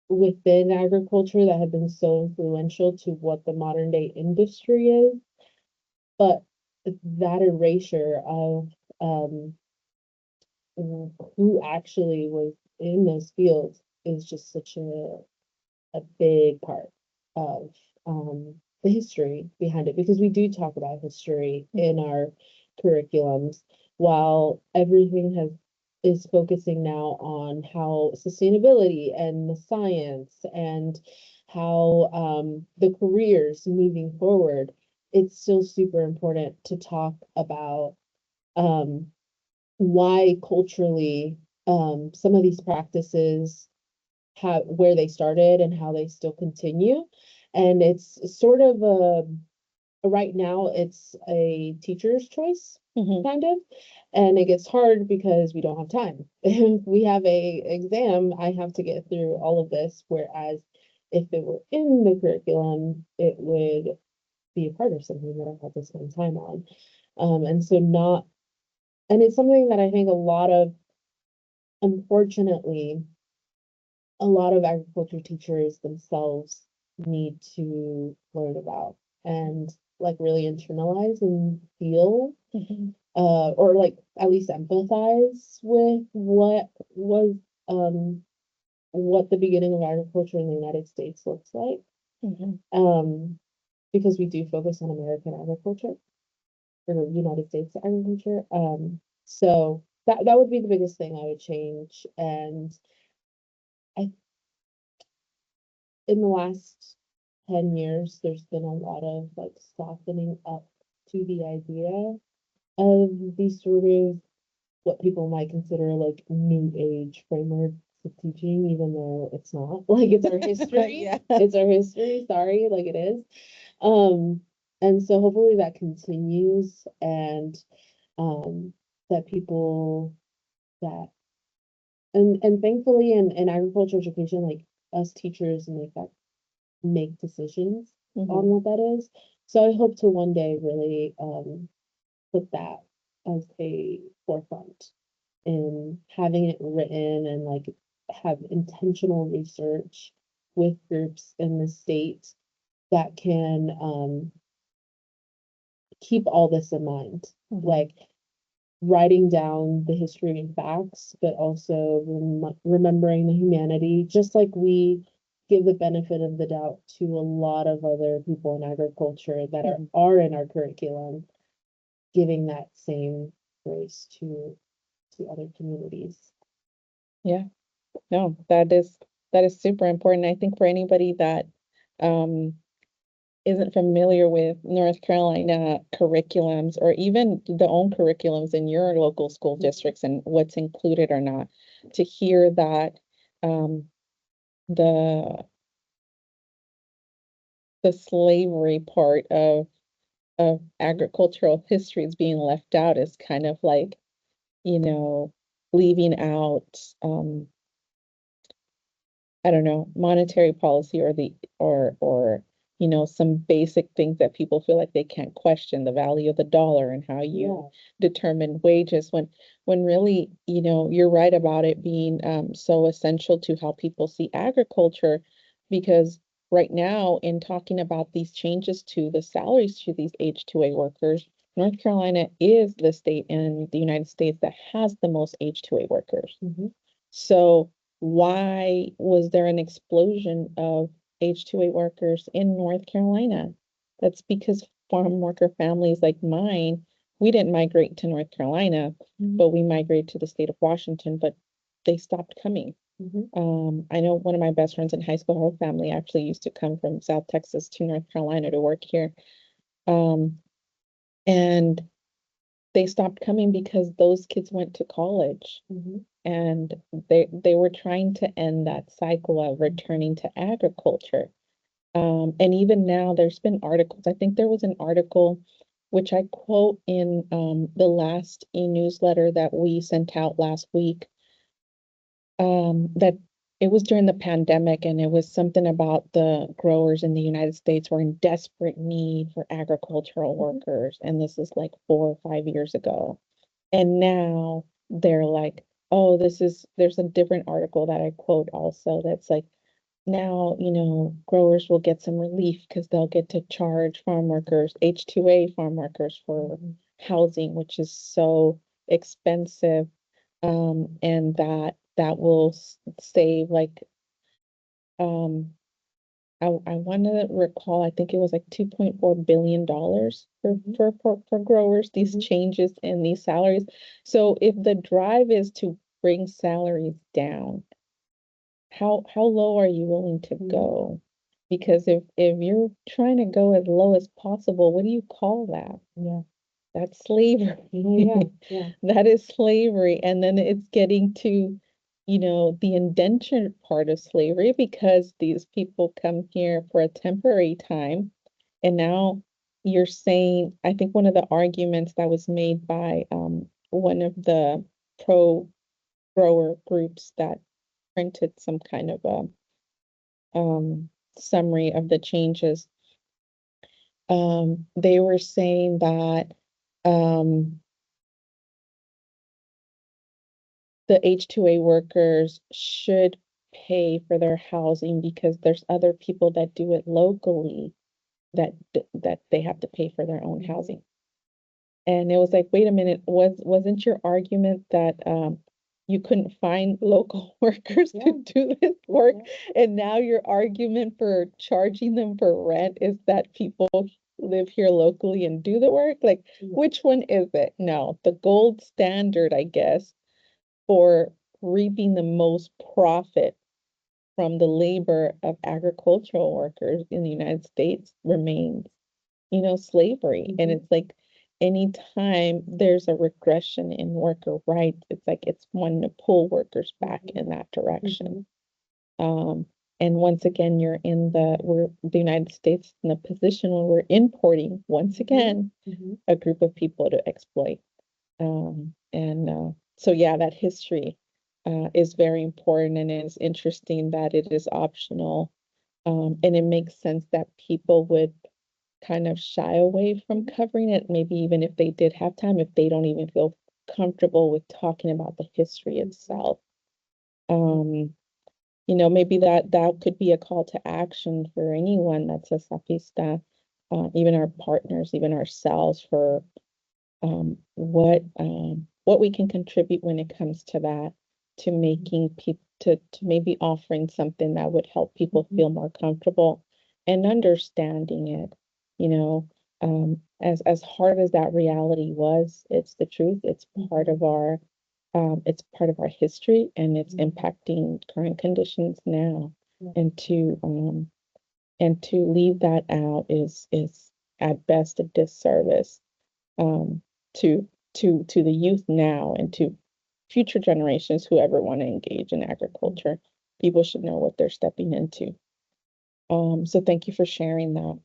within agriculture that have been so influential to what the modern day industry is. But that erasure of um, who actually was in those fields is just such a big part of the history behind it, because we do talk about history in our curriculums, while everything has is focusing now on how sustainability and the science and how the careers moving forward. It's still super important to talk about um, why culturally some of these practices how where they started and how they still continue. And it's sort of right now it's a teacher's choice kind of, and it gets hard because we don't have time. If we have a exam, I have to get through all of this, whereas if it were in the curriculum, it would be a part of something that I had to spend time on. And so not and it's something that I think a lot of, unfortunately, a lot of agriculture teachers themselves need to learn about and like really internalize and feel or like at least empathize with um what the beginning of agriculture in the United States looks like. Um because we do focus on American agriculture or United States agriculture. So that would be the biggest thing I would change. And I in the last 10 years, there's been a lot of like softening up to the idea of these sort of what people might consider like new age frameworks of teaching, even though it's not. Like it's our history. Yeah. It's our history, sorry, like it is. Um, and so hopefully that continues, and um that people that and thankfully in agricultural education, like us teachers make decisions on Mhm. what that is. So I hope to one day really put that as a forefront in having it written and like have intentional research with groups in the state that can keep all this in mind. Mhm. Like writing down the history and facts, but also remembering the humanity, just like we give the benefit of the doubt to a lot of other people in agriculture that Mhm. are in our curriculum, giving that same grace to other communities. Yeah, no, that is super important. I think for anybody that um isn't familiar with North Carolina curriculums or even the own curriculums in your local school districts and what's included or not, to hear that um, the the slavery part of agricultural history is being left out is kind of like, you know, leaving out I don't know, monetary policy or some basic things that people feel like they can't question, the value of the dollar and how you Yeah. determine wages when really, you're right about it being so essential to how people see agriculture, because right now in talking about these changes to the salaries to these H-2A workers, North Carolina is the state in the United States that has the most H-2A workers. Mhm. So why was there an explosion of H-2A workers in North Carolina? That's because farm worker families like mine, we didn't migrate to North Carolina, Mhm. but we migrated to the state of Washington, but they stopped coming. Mhm. I know one of my best friends in high school, her family actually used to come from South Texas to North Carolina to work here. Um, and they stopped coming because those kids went to college. Mhm. And they were trying to end that cycle of returning to agriculture. And even now, there's been articles. I think there was an article which I quote in the last e-newsletter that we sent out last week. That it was during the pandemic, and it was something about the growers in the United States were in desperate need for agricultural workers, and this is like 4 or 5 years ago. And now they're like, oh, there's a different article that I quote also that's like, now, growers will get some relief because they'll get to charge farm workers, H-2A farm workers for housing, which is so expensive. And that will save like, um, I want to recall, I think it was like $2.4 billion for growers, these Mhm. changes in these salaries. So if the drive is to bring salaries down, how low are you willing to Mhm. go? Because if you're trying to go as low as possible, what do you call that? Yeah. That's slavery. Oh, yeah. Yeah. That is slavery. And then it's getting to, the indentured part of slavery because these people come here for a temporary time. And now you're saying, I think one of the arguments that was made by one of the pro grower groups that printed some kind of a summary of the changes, they were saying that um, the H-2A workers should pay for their housing because there's other people that do it locally that they have to pay for their own housing. And it was like, wait a minute, wasn't your argument that you couldn't find local workers Yeah. to do this work? Yeah. And now your argument for charging them for rent is that people live here locally and do the work? Like, Yeah. which one is it? No, the gold standard, I guess, for reaping the most profit from the labor of agricultural workers in the United States remains, slavery. And Mhm. it's like anytime there's a regression in worker rights, it's like it's wanting to pull workers back in that direction. Um, and once again, we're the United States in a position where we're importing once again Mhm. a group of people to exploit. So yeah, that history is very important, and it's interesting that it is optional. And it makes sense that people would kind of shy away from covering it, maybe even if they did have time, if they don't even feel comfortable with talking about the history itself. Maybe that could be a call to action for anyone that's a SAFista, even our partners, even ourselves, for what we can contribute when it comes to that, to making people to maybe offering something that would help people feel more comfortable and understanding it. You know, as hard as that reality was, it's the truth. It's part of our history, and it's impacting current conditions now. Yeah. And to leave that out is at best a disservice, um, to the youth now and to future generations who ever want to engage in agriculture. People should know what they're stepping into. So thank you for sharing that.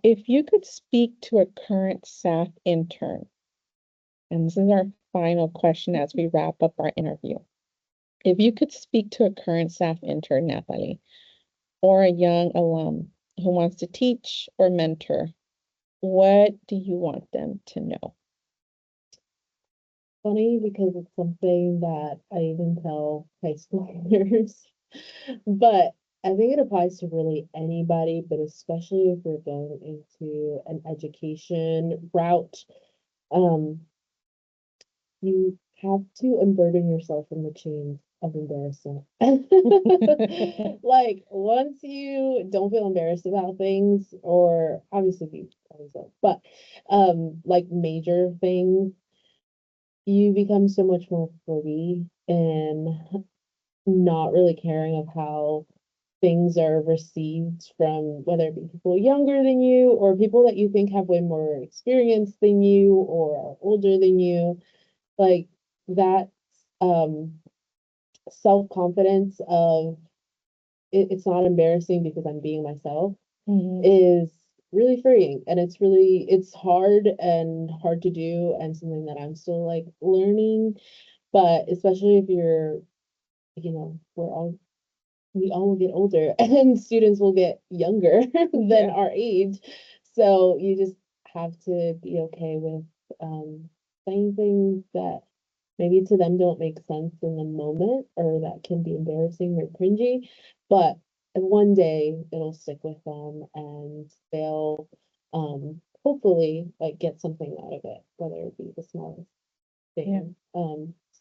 If you could speak to a current SAF intern, and this is our final question as we wrap up our interview. If you could speak to a current SAF intern, Nathaly, or a young alum who wants to teach or mentor, what do you want them to know? Funny because it's something that I even tell high schoolers, but I think it applies to really anybody, but especially if you're going into an education route. Um, you have to unburden yourself from the chains of embarrassment. Like once you don't feel embarrassed about things, or obviously you always will, but like major things, you become so much more free and not really caring of how things are received from whether it be people younger than you or people that you think have way more experience than you or are older than you. Like that um self-confidence of it's not embarrassing because I'm being myself is really freeing, and it's hard to do, and something that I'm still like learning. But especially if you're, we all will get older and students will get younger than Yeah. our age. So you just have to be okay with saying things that maybe to them don't make sense in the moment, or that can be embarrassing or cringy, but one day it'll stick with them and they'll hopefully like get something out of it, whether it be the smallest thing.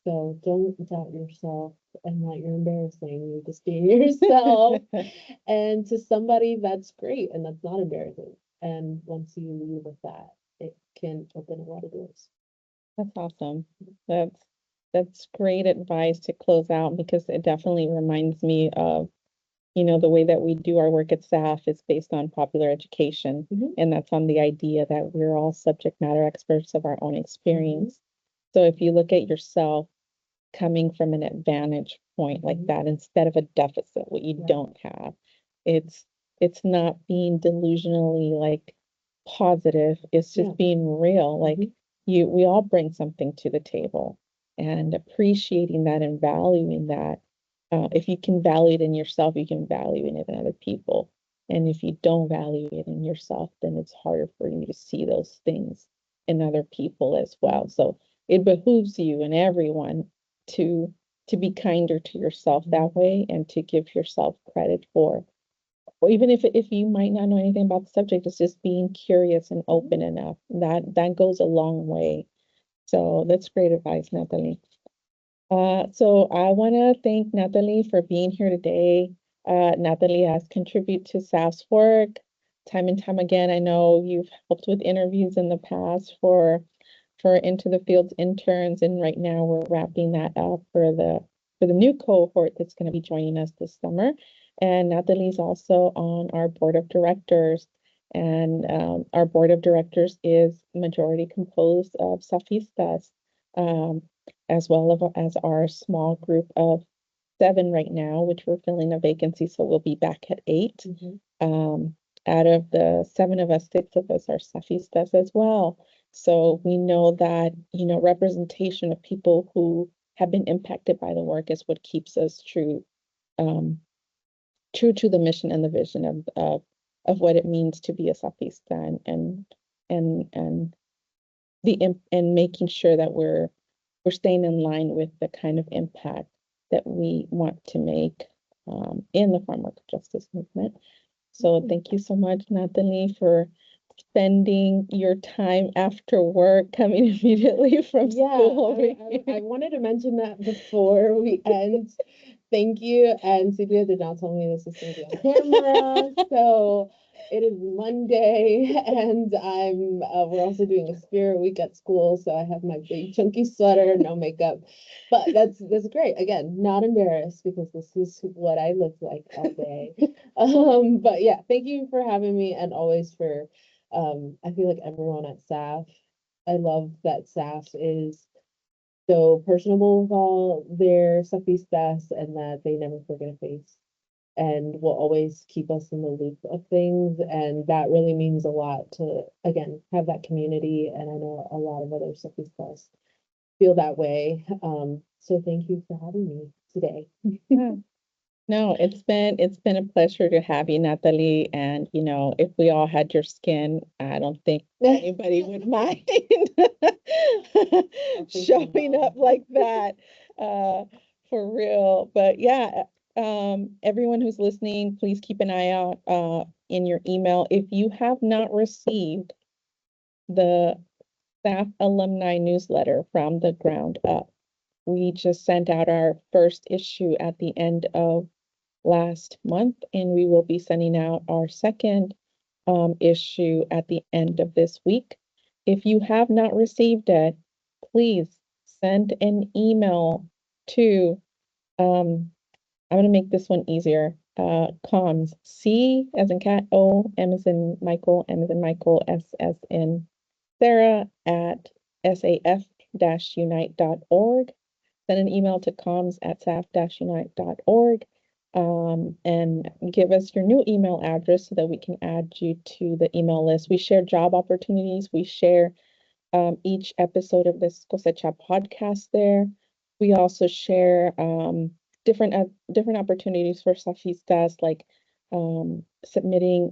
So don't doubt yourself and that you're embarrassing. You're just being yourself. And to somebody, that's great and that's not embarrassing. And once you leave with that, it can open a lot of doors. That's awesome. That's that's great advice to close out, because it definitely reminds me of, the way that we do our work at SAF is based on popular education. And that's on the idea that we're all subject matter experts of our own experience. So if you look at yourself coming from an advantage point like that, instead of a deficit, what you don't have, it's it's not being delusionally like positive, it's just being real. Like we all bring something to the table, and appreciating that and valuing that. If you can value it in yourself, you can value it in other people. And if you don't value it in yourself, then it's harder for you to see those things in other people as well. So it behooves you and everyone to be kinder to yourself that way, and to give yourself credit for, or even if you might not know anything about the subject, it's just being curious and open enough. That goes a long way. So that's great advice, Nathaly. So I want to thank Nathaly for being here today. Nathaly has contributed to SAF's work time and time again. I know you've helped with interviews in the past for Into the Fields interns, and right now we're wrapping that up for the new cohort that's going to be joining us this summer. And Nathaly's also on our board of directors, and our board of directors is majority composed of SAFistas, um, as well as our small group of 7 right now, which we're filling a vacancy, so we'll be back at 8. Out of the 7 of us, 6 of us are SAFistas as well. So we know that, representation of people who have been impacted by the work is what keeps us um, true to the mission and the vision of what it means to be a Safista, and and making sure that we're staying in line with the kind of impact that we want to make in the farm worker justice movement. So thank you so much, Nathaly, for spending your time after work coming immediately from school over I here. wanted to mention that before we end. Thank you. And Sylvia did not tell me this is going to be on camera. So it is Monday, and we're also doing a spirit week at school. So I have my big chunky sweater, no makeup. But that's great. Again, not embarrassed because this is what I look like all day. But yeah, thank you for having me, and always for I feel like everyone at SAF. I love that SAF is so personable with all their Safistas, and that they never forget a face and will always keep us in the loop of things. And that really means a lot to, again, have that community. And I know a lot of other Safistas feel that way. So thank you for having me today. Yeah. No, it's been a pleasure to have you, Nathaly. And if we all had your skin, I don't think anybody would mind showing up like that, for real. But yeah, everyone who's listening, please keep an eye out in your email. If you have not received the SAF Alumni newsletter from the ground up, we just sent out our first issue at the end of last month, and we will be sending out our second issue at the end of this week. If you have not received it, please send an email to, I'm going to make this one easier. Comms, C as in cat, O, M as in Michael, M as in Michael, S as in Sarah at saf-unite.org. Send an email to comms@saf-unite.org, and give us your new email address so that we can add you to the email list. We share job opportunities. We share each episode of this Cosecha podcast there. We also share different opportunities for Safistas, like submitting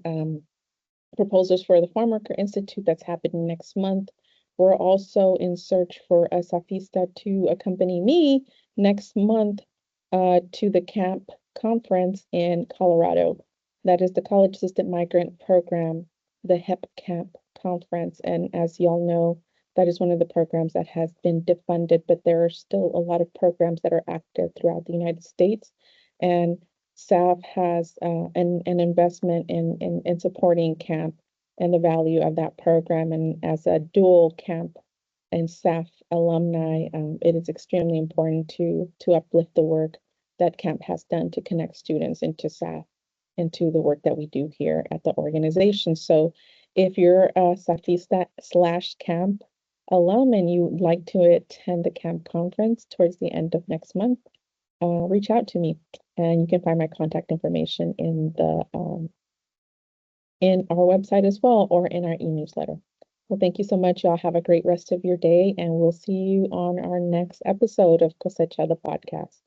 proposals for the Farm Worker Institute that's happening next month. We're also in search for a Safista to accompany me next month to the camp conference in Colorado. That is the College Assistant Migrant Program, the HEP Camp Conference. And as y'all know, that is one of the programs that has been defunded, but there are still a lot of programs that are active throughout the United States. And SAF has an investment in supporting camp and the value of that program. And as a dual camp and SAF alumni, it is extremely important to uplift the work that camp has done to connect students into SAF and to the work that we do here at the organization. So if you're a Safista/camp alum and you'd like to attend the camp conference towards the end of next month, reach out to me, and you can find my contact information in our website as well, or in our e-newsletter. Well, thank you so much. Y'all have a great rest of your day, and we'll see you on our next episode of Cosecha the Podcast.